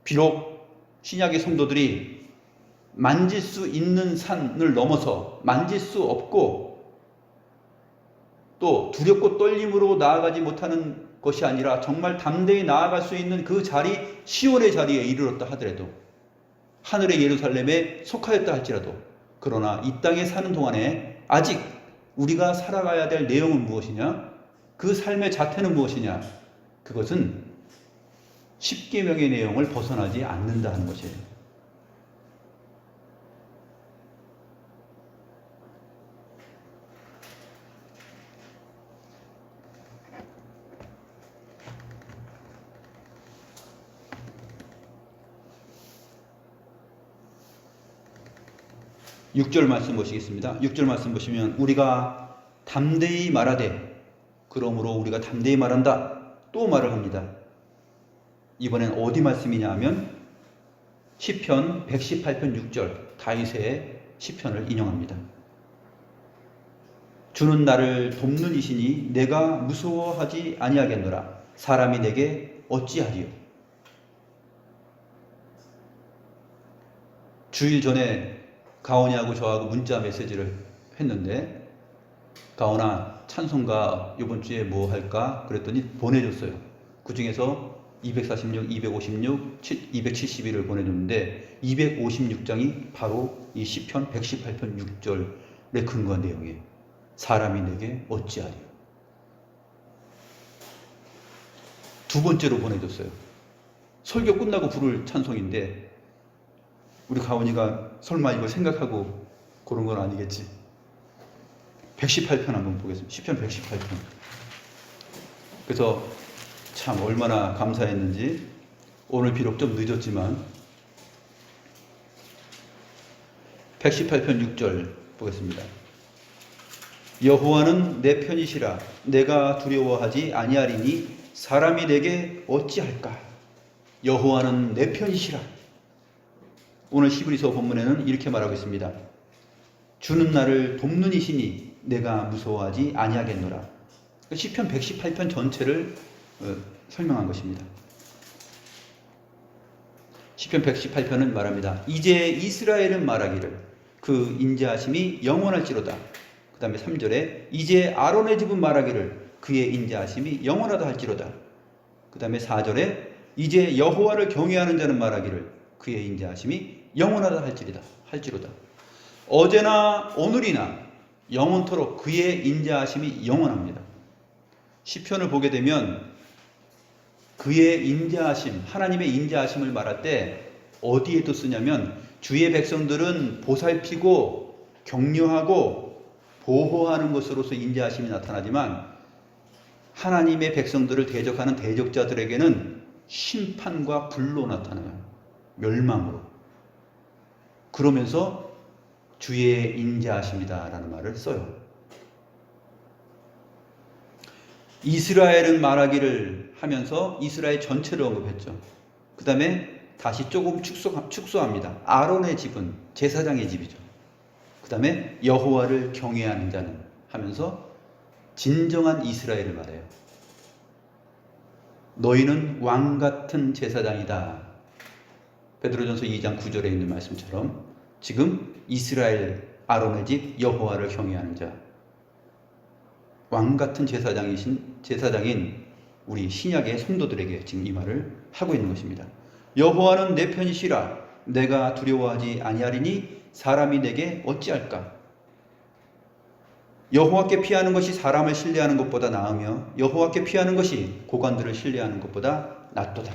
비록 신약의 성도들이 만질 수 있는 산을 넘어서 만질 수 없고 또 두렵고 떨림으로 나아가지 못하는 것이 아니라 정말 담대히 나아갈 수 있는 그 자리, 시온의 자리에 이르렀다 하더라도, 하늘의 예루살렘에 속하였다 할지라도, 그러나 이 땅에 사는 동안에 아직 우리가 살아가야 될 내용은 무엇이냐? 그 삶의 자태는 무엇이냐? 그것은 십계명의 내용을 벗어나지 않는다 하는 것이에요. 6절 말씀 보시겠습니다. 6절 말씀 보시면 우리가 담대히 말하되, 그러므로 우리가 담대히 말한다, 또 말을 합니다. 이번엔 어디 말씀이냐 하면 시편 118편 6절 다윗의 시편을 인용합니다. 주는 나를 돕는 이시니 내가 무서워하지 아니하겠노라. 사람이 내게 어찌하리요. 주일 전에 가온이하고 저하고 문자 메시지를 했는데, 가온아 찬송가 이번 주에 뭐 할까? 그랬더니 보내줬어요. 그 중에서 246, 256, 271을 보내줬는데 256장이 바로 이 시편 118편 6절에 근거한 내용이에요. 사람이 내게 어찌하리요. 두 번째로 보내줬어요. 설교 끝나고 부를 찬송인데 우리 가온이가 설마 이걸 생각하고 그런 건 아니겠지. 118편 한번 보겠습니다. 시편 118편. 그래서 참 얼마나 감사했는지, 오늘 비록 좀 늦었지만 118편 6절 보겠습니다. 여호와는 내 편이시라. 내가 두려워하지 아니하리니 사람이 내게 어찌할까. 여호와는 내 편이시라. 오늘 히브리서 본문에는 이렇게 말하고 있습니다. 주는 나를 돕는 이시니 내가 무서워하지 아니하겠노라. 시편 118편 전체를 설명한 것입니다. 시편 118편은 말합니다. 이제 이스라엘은 말하기를 그 인자하심이 영원할지로다. 그 다음에 3절에 이제 아론의 집은 말하기를 그의 인자하심이 영원하다 할지로다. 그 다음에 4절에 이제 여호와를 경외하는 자는 말하기를 그의 인자하심이 영원하다 할지로다. 어제나 오늘이나 영원토록 그의 인자하심이 영원합니다. 시편을 보게 되면 그의 인자하심, 하나님의 인자하심을 말할 때 어디에도 쓰냐면 주의 백성들은 보살피고 격려하고 보호하는 것으로서 인자하심이 나타나지만 하나님의 백성들을 대적하는 대적자들에게는 심판과 불로 나타나요. 멸망으로. 그러면서 주의 인자하심이다 라는 말을 써요. 이스라엘은 말하기를 하면서 이스라엘 전체를 언급했죠. 그 다음에 다시 조금 축소합니다. 아론의 집은 제사장의 집이죠. 그 다음에 여호와를 경외하는 자는 하면서 진정한 이스라엘을 말해요. 너희는 왕 같은 제사장이다. 베드로전서 2장 9절에 있는 말씀처럼 지금 이스라엘 아론의 집 여호와를 경외하는 자, 왕 같은 제사장인 우리 신약의 성도들에게 지금 이 말을 하고 있는 것입니다. 여호와는 내 편이시라 내가 두려워하지 아니하리니 사람이 내게 어찌할까? 여호와께 피하는 것이 사람을 신뢰하는 것보다 나으며 여호와께 피하는 것이 고관들을 신뢰하는 것보다 낫도다.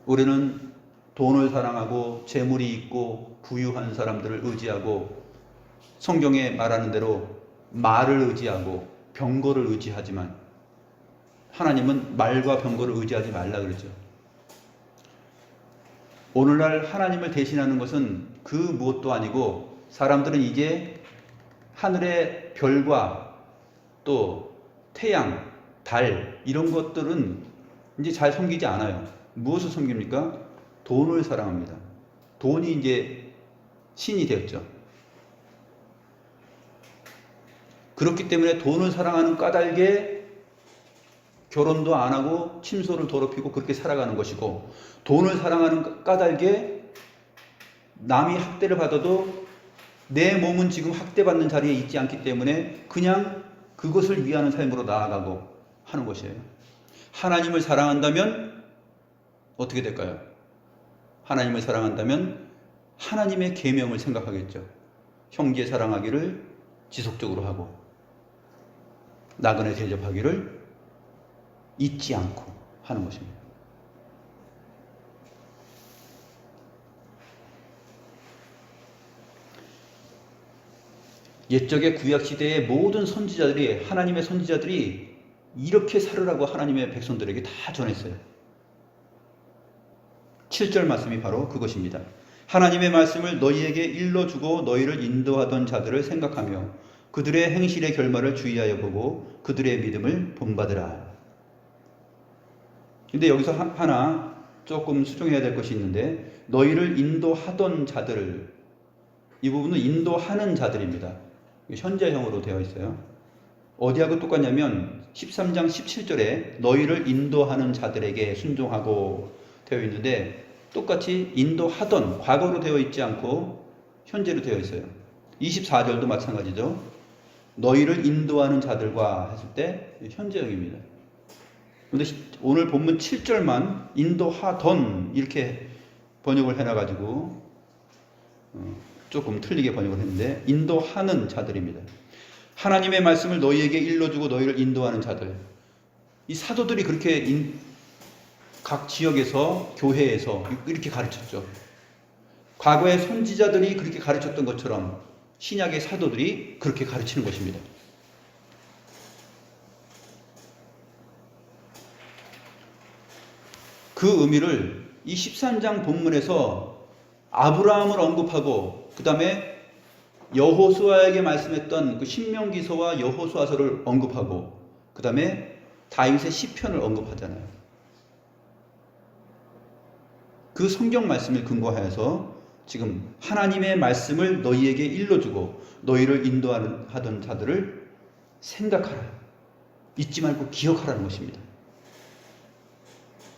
우리는 돈을 사랑하고 재물이 있고 부유한 사람들을 의지하고 성경에 말하는 대로 말을 의지하고 병거를 의지하지만 하나님은 말과 병거를 의지하지 말라 그러죠. 오늘날 하나님을 대신하는 것은 그 무엇도 아니고 사람들은 이제 하늘의 별과 또 태양, 달 이런 것들은 이제 잘 섬기지 않아요. 무엇을 섬깁니까? 돈을 사랑합니다. 돈이 이제 신이 되었죠. 그렇기 때문에 돈을 사랑하는 까닭에 결혼도 안 하고 침소를 더럽히고 그렇게 살아가는 것이고, 돈을 사랑하는 까닭에 남이 학대를 받아도 내 몸은 지금 학대받는 자리에 있지 않기 때문에 그냥 그것을 위하는 삶으로 나아가고 하는 것이에요. 하나님을 사랑한다면 어떻게 될까요? 하나님을 사랑한다면 하나님의 계명을 생각하겠죠. 형제 사랑하기를 지속적으로 하고 나그네 대접하기를 잊지 않고 하는 것입니다. 옛적의 구약시대의 모든 선지자들이, 하나님의 선지자들이 이렇게 살으라고 하나님의 백성들에게 다 전했어요. 7절 말씀이 바로 그것입니다. 하나님의 말씀을 너희에게 일러주고 너희를 인도하던 자들을 생각하며 그들의 행실의 결말을 주의하여 보고 그들의 믿음을 본받으라. 근데 여기서 하나 조금 수정해야 될 것이 있는데, 너희를 인도하던 자들, 이 부분은 인도하는 자들입니다. 현재형으로 되어 있어요. 어디하고 똑같냐면 13장 17절에 너희를 인도하는 자들에게 순종하고 되어 있는데, 똑같이 인도하던, 과거로 되어 있지 않고 현재로 되어 있어요. 24절도 마찬가지죠. 너희를 인도하는 자들과 했을 때 현재형입니다. 그런데 오늘 본문 7절만 인도하던 이렇게 번역을 해놔가지고 조금 틀리게 번역을 했는데, 인도하는 자들입니다. 하나님의 말씀을 너희에게 일러주고 너희를 인도하는 자들. 이 사도들이 그렇게 각 지역에서, 교회에서 이렇게 가르쳤죠. 과거의 선지자들이 그렇게 가르쳤던 것처럼 신약의 사도들이 그렇게 가르치는 것입니다. 그 의미를 이 13장 본문에서 아브라함을 언급하고, 그 다음에 여호수아에게 말씀했던 그 신명기서와 여호수아서를 언급하고, 그 다음에 다윗의 시편을 언급하잖아요. 그 성경 말씀을 근거하여서 지금 하나님의 말씀을 너희에게 일러주고 너희를 인도하던 자들을 생각하라. 잊지 말고 기억하라는 것입니다.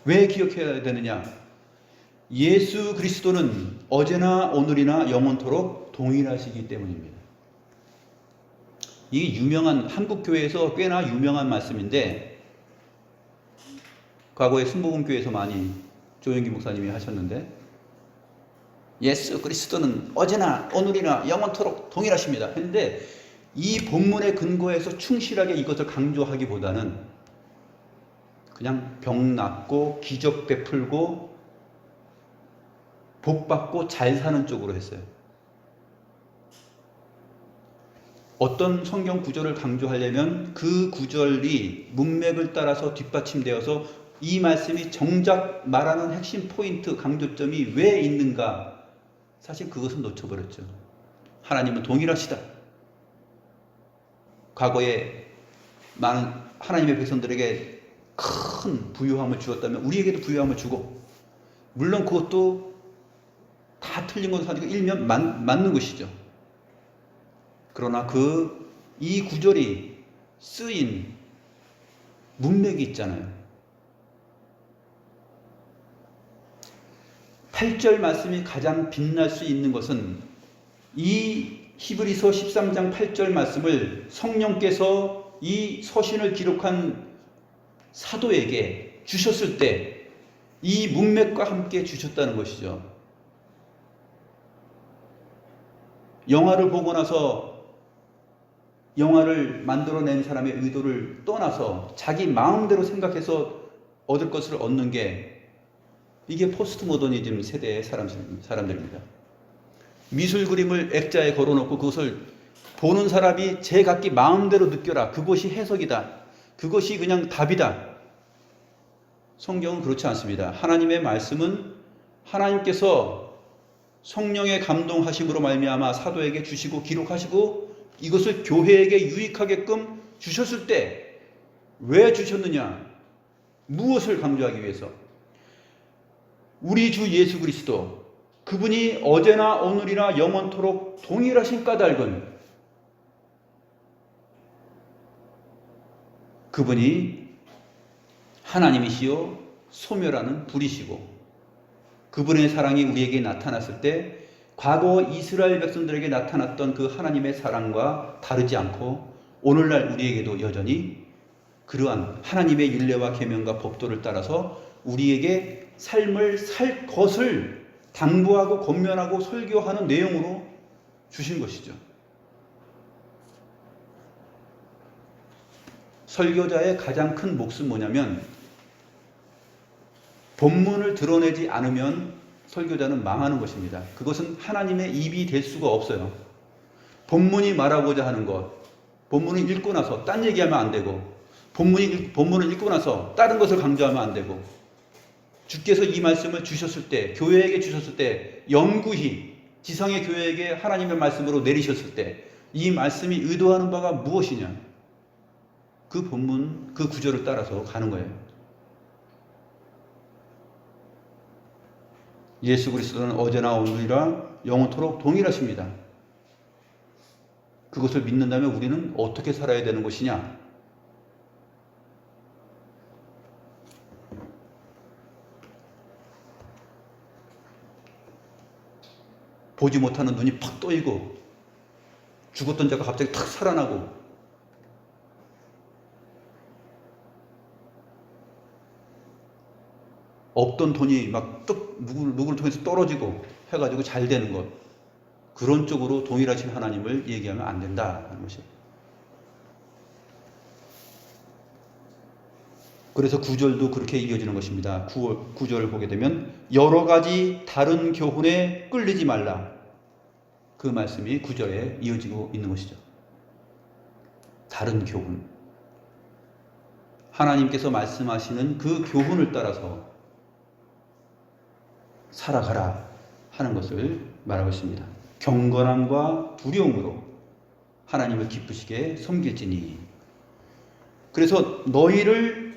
왜 기억해야 되느냐? 예수 그리스도는 어제나 오늘이나 영원토록 동일하시기 때문입니다. 이 유명한 한국 교회에서 꽤나 유명한 말씀인데 과거에 순복음교회에서 많이 조영기 목사님이 하셨는데 예수 그리스도는 어제나 오늘이나 영원토록 동일하십니다 했는데 이 본문의 근거에서 충실하게 이것을 강조하기보다는 그냥 병 낫고 기적 베풀고 복 받고 잘 사는 쪽으로 했어요. 어떤 성경 구절을 강조하려면 그 구절이 문맥을 따라서 뒷받침되어서 이 말씀이 정작 말하는 핵심 포인트, 강조점이 왜 있는가? 사실 그것은 놓쳐버렸죠. 하나님은 동일하시다. 과거에 많은 하나님의 백성들에게 큰 부유함을 주었다면 우리에게도 부유함을 주고, 물론 그것도 다 틀린 것은 아니고 일면 맞는 것이죠. 그러나 이 구절이 쓰인 문맥이 있잖아요. 8절 말씀이 가장 빛날 수 있는 것은 이 히브리서 13장 8절 말씀을 성령께서 이 서신을 기록한 사도에게 주셨을 때 이 문맥과 함께 주셨다는 것이죠. 영화를 보고 나서 영화를 만들어낸 사람의 의도를 떠나서 자기 마음대로 생각해서 얻을 것을 얻는 게 이게 포스트 모더니즘 세대의 사람들입니다. 미술 그림을 액자에 걸어놓고 그것을 보는 사람이 제각기 마음대로 느껴라. 그것이 해석이다. 그것이 그냥 답이다. 성경은 그렇지 않습니다. 하나님의 말씀은 하나님께서 성령의 감동하심으로 말미암아 사도에게 주시고 기록하시고 이것을 교회에게 유익하게끔 주셨을 때 왜 주셨느냐? 무엇을 강조하기 위해서? 우리 주 예수 그리스도, 그분이 어제나 오늘이나 영원토록 동일하신 까닭은 그분이 하나님이시요 소멸하는 불이시고 그분의 사랑이 우리에게 나타났을 때 과거 이스라엘 백성들에게 나타났던 그 하나님의 사랑과 다르지 않고 오늘날 우리에게도 여전히 그러한 하나님의 율례와 계명과 법도를 따라서 우리에게 삶을 살 것을 당부하고 권면하고 설교하는 내용으로 주신 것이죠. 설교자의 가장 큰 몫은 뭐냐면 본문을 드러내지 않으면 설교자는 망하는 것입니다. 그것은 하나님의 입이 될 수가 없어요. 본문이 말하고자 하는 것, 본문을 읽고 나서 딴 얘기하면 안 되고 본문을 읽고 나서 다른 것을 강조하면 안 되고 주께서 이 말씀을 주셨을 때, 교회에게 주셨을 때 영구히 지상의 교회에게 하나님의 말씀으로 내리셨을 때 이 말씀이 의도하는 바가 무엇이냐? 그 본문, 그 구절을 따라서 가는 거예요. 예수 그리스도는 어제나 오늘이라 영원토록 동일하십니다. 그것을 믿는다면 우리는 어떻게 살아야 되는 것이냐? 보지 못하는 눈이 팍 떠이고 죽었던 자가 갑자기 탁 살아나고 없던 돈이 막 누구를 통해서 떨어지고 해가지고 잘 되는 것, 그런 쪽으로 동일하신 하나님을 얘기하면 안 된다는 것이에요. 그래서 9절도 그렇게 이어지는 것입니다. 9절을 보게 되면 여러 가지 다른 교훈에 끌리지 말라. 그 말씀이 9절에 이어지고 있는 것이죠. 다른 교훈. 하나님께서 말씀하시는 그 교훈을 따라서 살아가라 하는 것을 말하고 있습니다. 경건함과 두려움으로 하나님을 기쁘시게 섬길지니. 그래서 너희를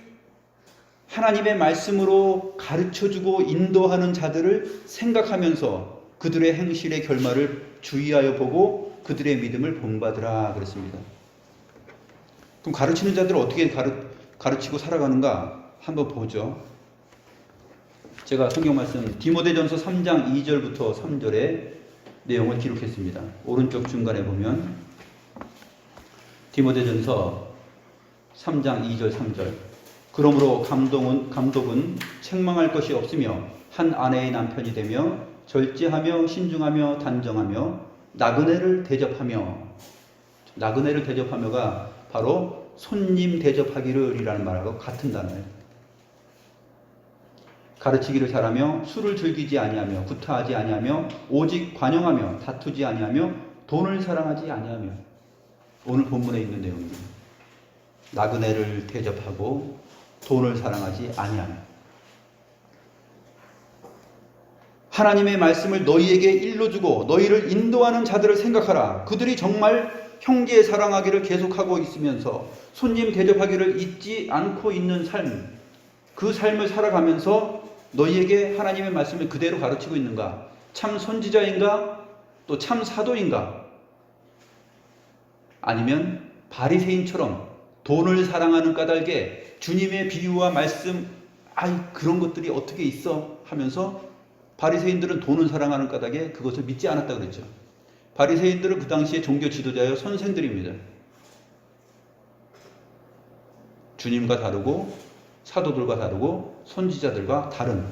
하나님의 말씀으로 가르쳐주고 인도하는 자들을 생각하면서 그들의 행실의 결말을 주의하여 보고 그들의 믿음을 본받으라 그랬습니다. 그럼 가르치는 자들은 어떻게 가르치고 살아가는가 한번 보죠. 제가 성경 말씀 디모데전서 3장 2절부터 3절의 내용을 기록했습니다. 오른쪽 중간에 보면 디모데전서 3장 2절 3절 그러므로 감독은 책망할 것이 없으며 한 아내의 남편이 되며 절제하며 신중하며 단정하며 나그네를 대접하며가 바로 손님 대접하기를 이라는 말하고 같은 단어예요. 가르치기를 잘하며 술을 즐기지 아니하며 구타하지 아니하며 오직 관용하며 다투지 아니하며 돈을 사랑하지 아니하며 오늘 본문에 있는 내용입니다. 나그네를 대접하고 돈을 사랑하지 아니하며 하나님의 말씀을 너희에게 일러주고 너희를 인도하는 자들을 생각하라. 그들이 정말 형제 사랑하기를 계속하고 있으면서 손님 대접하기를 잊지 않고 있는 삶, 그 삶을 살아가면서 너희에게 하나님의 말씀을 그대로 가르치고 있는가? 참 선지자인가? 또 참 사도인가? 아니면 바리새인처럼 돈을 사랑하는 까닭에 주님의 비유와 말씀, 그런 것들이 어떻게 있어? 하면서 바리새인들은 돈을 사랑하는 까닭에 그것을 믿지 않았다고 그랬죠. 바리새인들은 그 당시에 종교 지도자여 선생들입니다. 주님과 다르고 사도들과 다르고 선지자들과 다른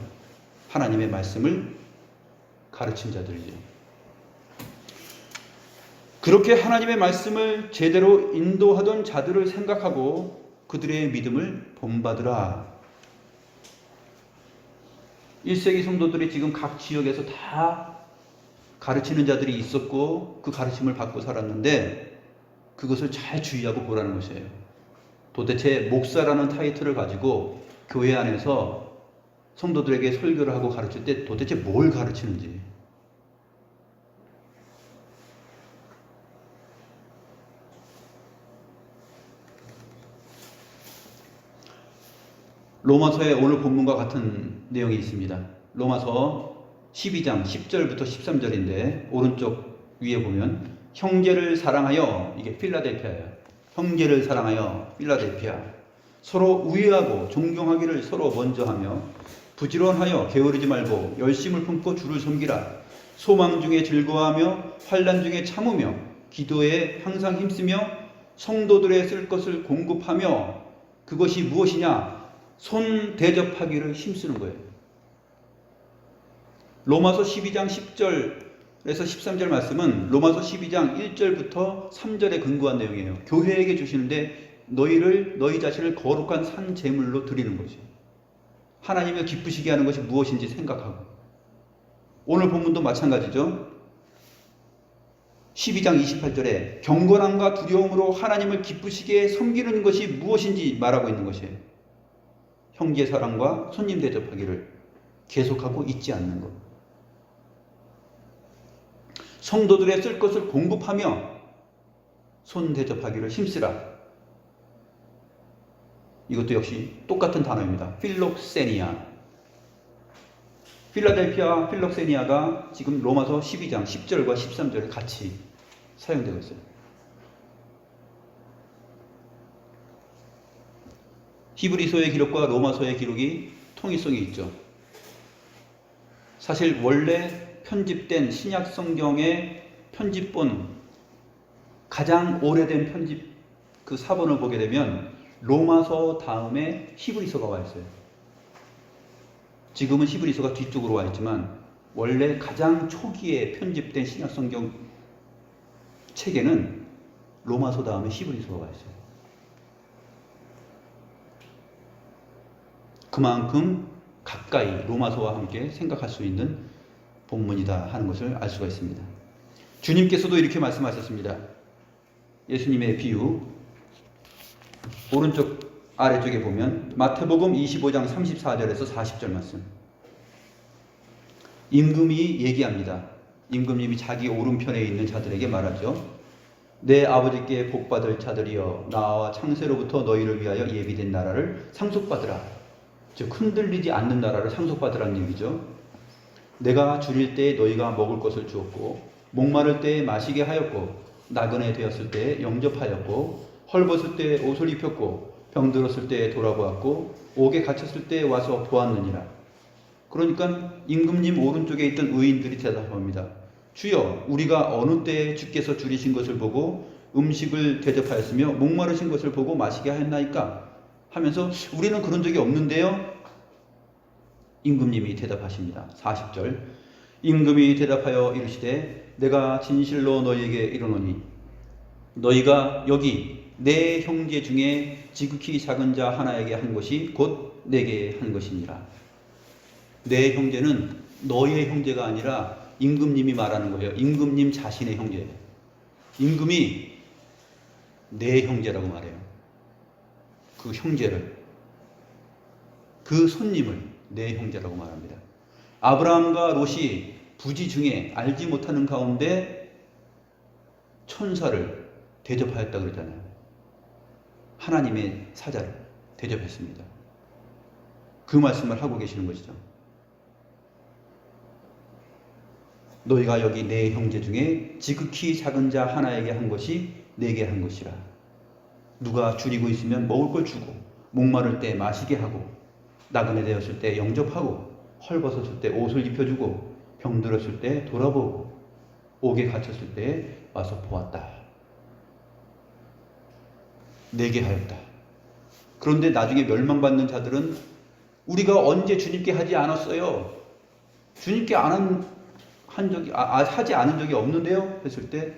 하나님의 말씀을 가르친 자들이죠. 그렇게 하나님의 말씀을 제대로 인도하던 자들을 생각하고 그들의 믿음을 본받으라. 1세기 성도들이 지금 각 지역에서 다 가르치는 자들이 있었고 그 가르침을 받고 살았는데 그것을 잘 주의하고 보라는 것이에요. 도대체 목사라는 타이틀을 가지고 교회 안에서 성도들에게 설교를 하고 가르칠 때 도대체 뭘 가르치는지, 로마서에 오늘 본문과 같은 내용이 있습니다. 로마서 12장 10절부터 13절인데 오른쪽 위에 보면 형제를 사랑하여, 이게 필라델피아예요. 형제를 사랑하여 필라델피아 서로 우애하고 존경하기를 서로 먼저 하며 부지런하여 게으르지 말고 열심을 품고 주를 섬기라. 소망 중에 즐거워하며 환난 중에 참으며 기도에 항상 힘쓰며 성도들의 쓸 것을 공급하며 그것이 무엇이냐? 손 대접하기를 힘쓰는 거예요. 로마서 12장 10절에서 13절 말씀은 로마서 12장 1절부터 3절에 근거한 내용이에요. 교회에게 주시는데 너희 자신을 거룩한 산 제물로 드리는 거죠. 하나님을 기쁘시게 하는 것이 무엇인지 생각하고. 오늘 본문도 마찬가지죠. 12장 28절에 경건함과 두려움으로 하나님을 기쁘시게 섬기는 것이 무엇인지 말하고 있는 것이에요. 형제 사랑과 손님 대접하기를 계속하고 잊지 않는 것. 성도들의 쓸 것을 공급하며 손 대접하기를 힘쓰라. 이것도 역시 똑같은 단어입니다. 필록세니아. 필라델피아와 필록세니아가 지금 로마서 12장 10절과 13절에 같이 사용되고 있어요. 히브리서의 기록과 로마서의 기록이 통일성이 있죠. 사실 원래 편집된 신약 성경의 편집본, 가장 오래된 편집 그 사본을 보게 되면 로마서 다음에 히브리서가 와 있어요. 지금은 히브리서가 뒤쪽으로 와 있지만 원래 가장 초기에 편집된 신약 성경 책에는 로마서 다음에 히브리서가 와 있어요. 그만큼 가까이 로마서와 함께 생각할 수 있는 본문이다 하는 것을 알 수가 있습니다. 주님께서도 이렇게 말씀하셨습니다. 예수님의 비유 오른쪽 아래쪽에 보면 마태복음 25장 34절에서 40절 말씀. 임금이 얘기합니다. 임금님이 자기 오른편에 있는 자들에게 말하죠. 내 아버지께 복받을 자들이여 나와 창세로부터 너희를 위하여 예비된 나라를 상속받으라. 즉 흔들리지 않는 나라를 상속받으라는 얘기죠. 내가 줄일 때에 너희가 먹을 것을 주었고 목마를 때에 마시게 하였고 나그네 되었을 때에 영접하였고 헐벗을 때에 옷을 입혔고 병들었을 때에 돌아보았고 옥에 갇혔을 때에 와서 보았느니라. 그러니까 임금님 오른쪽에 있던 의인들이 대답합니다. 주여, 우리가 어느 때에 주께서 줄이신 것을 보고 음식을 대접하였으며 목마르신 것을 보고 마시게 하였나이까? 하면서 우리는 그런 적이 없는데요. 임금님이 대답하십니다. 40절. 임금이 대답하여 이르시되 내가 진실로 너희에게 이르노니 너희가 여기 내 형제 중에 지극히 작은 자 하나에게 한 것이 곧 내게 한 것이니라. 내 형제는 너희의 형제가 아니라 임금님이 말하는 거예요. 임금님 자신의 형제예요. 임금이 내 형제라고 말해요. 그 형제를, 그 손님을 내 형제라고 말합니다. 아브라함과 롯이 부지 중에 알지 못하는 가운데 천사를 대접하였다 그러잖아요. 하나님의 사자를 대접했습니다. 그 말씀을 하고 계시는 것이죠. 너희가 여기 내 형제 중에 지극히 작은 자 하나에게 한 것이 내게 한 것이라. 누가 줄이고 있으면 먹을 걸 주고 목마를 때 마시게 하고 나그네 되었을 때 영접하고 헐벗었을 때 옷을 입혀주고 병들었을 때 돌아보고 옥에 갇혔을 때 와서 보았다. 내게 하였다. 그런데 나중에 멸망받는 자들은 우리가 언제 주님께 하지 않았어요? 주님께 하지 않은 적이 없는데요? 했을 때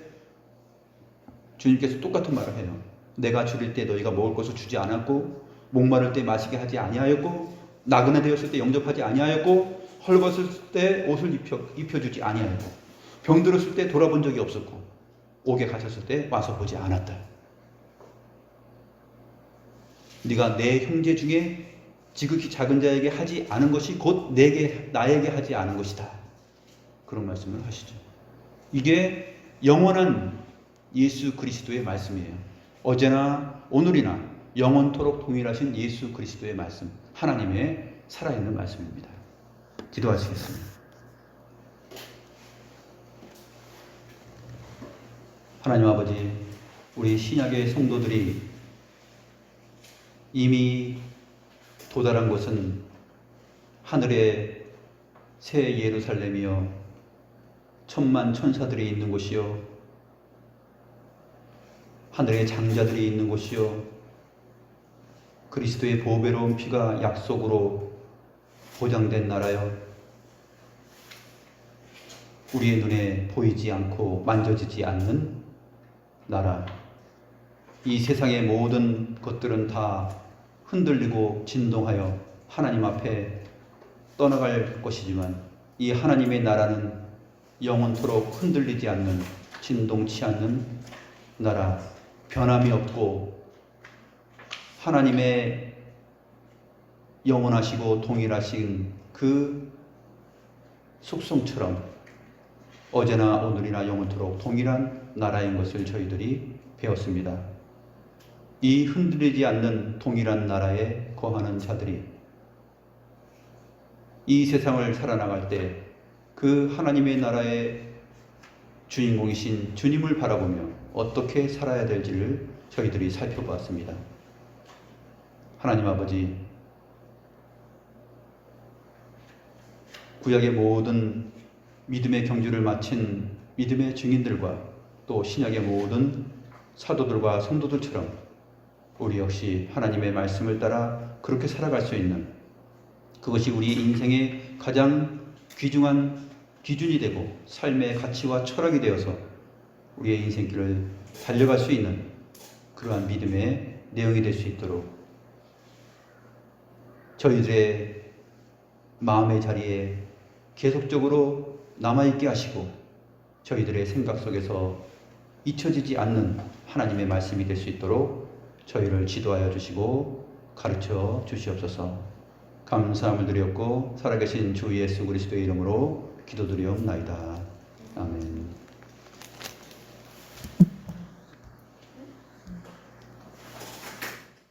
주님께서 똑같은 말을 해요. 내가 줄일 때 너희가 먹을 것을 주지 않았고 목마를 때 마시게 하지 아니하였고 나그네 되었을 때 영접하지 아니하였고 헐벗을 때 옷을 입혀주지 아니하였고 병들었을 때 돌아본 적이 없었고 옥에 갇혔을 때 와서 보지 않았다. 네가 내 형제 중에 지극히 작은 자에게 하지 않은 것이 곧 나에게 하지 않은 것이다. 그런 말씀을 하시죠. 이게 영원한 예수 그리스도의 말씀이에요. 어제나 오늘이나 영원토록 동일하신 예수 그리스도의 말씀, 하나님의 살아있는 말씀입니다. 기도하시겠습니다. 하나님 아버지, 우리 신약의 성도들이 이미 도달한 곳은 하늘의 새 예루살렘이요 천만 천사들이 있는 곳이요 하늘의 장자들이 있는 곳이요 그리스도의 보배로운 피가 약속으로 보장된 나라요 우리의 눈에 보이지 않고 만져지지 않는 나라. 이 세상의 모든 것들은 다 흔들리고 진동하여 하나님 앞에 떠나갈 것이지만 이 하나님의 나라는 영원토록 흔들리지 않는, 진동치 않는 나라, 변함이 없고 하나님의 영원하시고 동일하신 그 속성처럼 어제나 오늘이나 영원토록 동일한 나라인 것을 저희들이 배웠습니다. 이 흔들리지 않는 동일한 나라에 거하는 자들이 이 세상을 살아나갈 때 그 하나님의 나라의 주인공이신 주님을 바라보며 어떻게 살아야 될지를 저희들이 살펴보았습니다. 하나님 아버지, 구약의 모든 믿음의 경주를 마친 믿음의 증인들과 또 신약의 모든 사도들과 성도들처럼 우리 역시 하나님의 말씀을 따라 그렇게 살아갈 수 있는, 그것이 우리 인생의 가장 귀중한 기준이 되고 삶의 가치와 철학이 되어서 우리의 인생길을 달려갈 수 있는 그러한 믿음의 내용이 될 수 있도록 저희들의 마음의 자리에 계속적으로 남아있게 하시고 저희들의 생각 속에서 잊혀지지 않는 하나님의 말씀이 될 수 있도록 저희를 지도하여 주시고 가르쳐 주시옵소서. 감사함을 드렸고 살아계신 주 예수 그리스도의 이름으로 기도드리옵나이다. 아멘.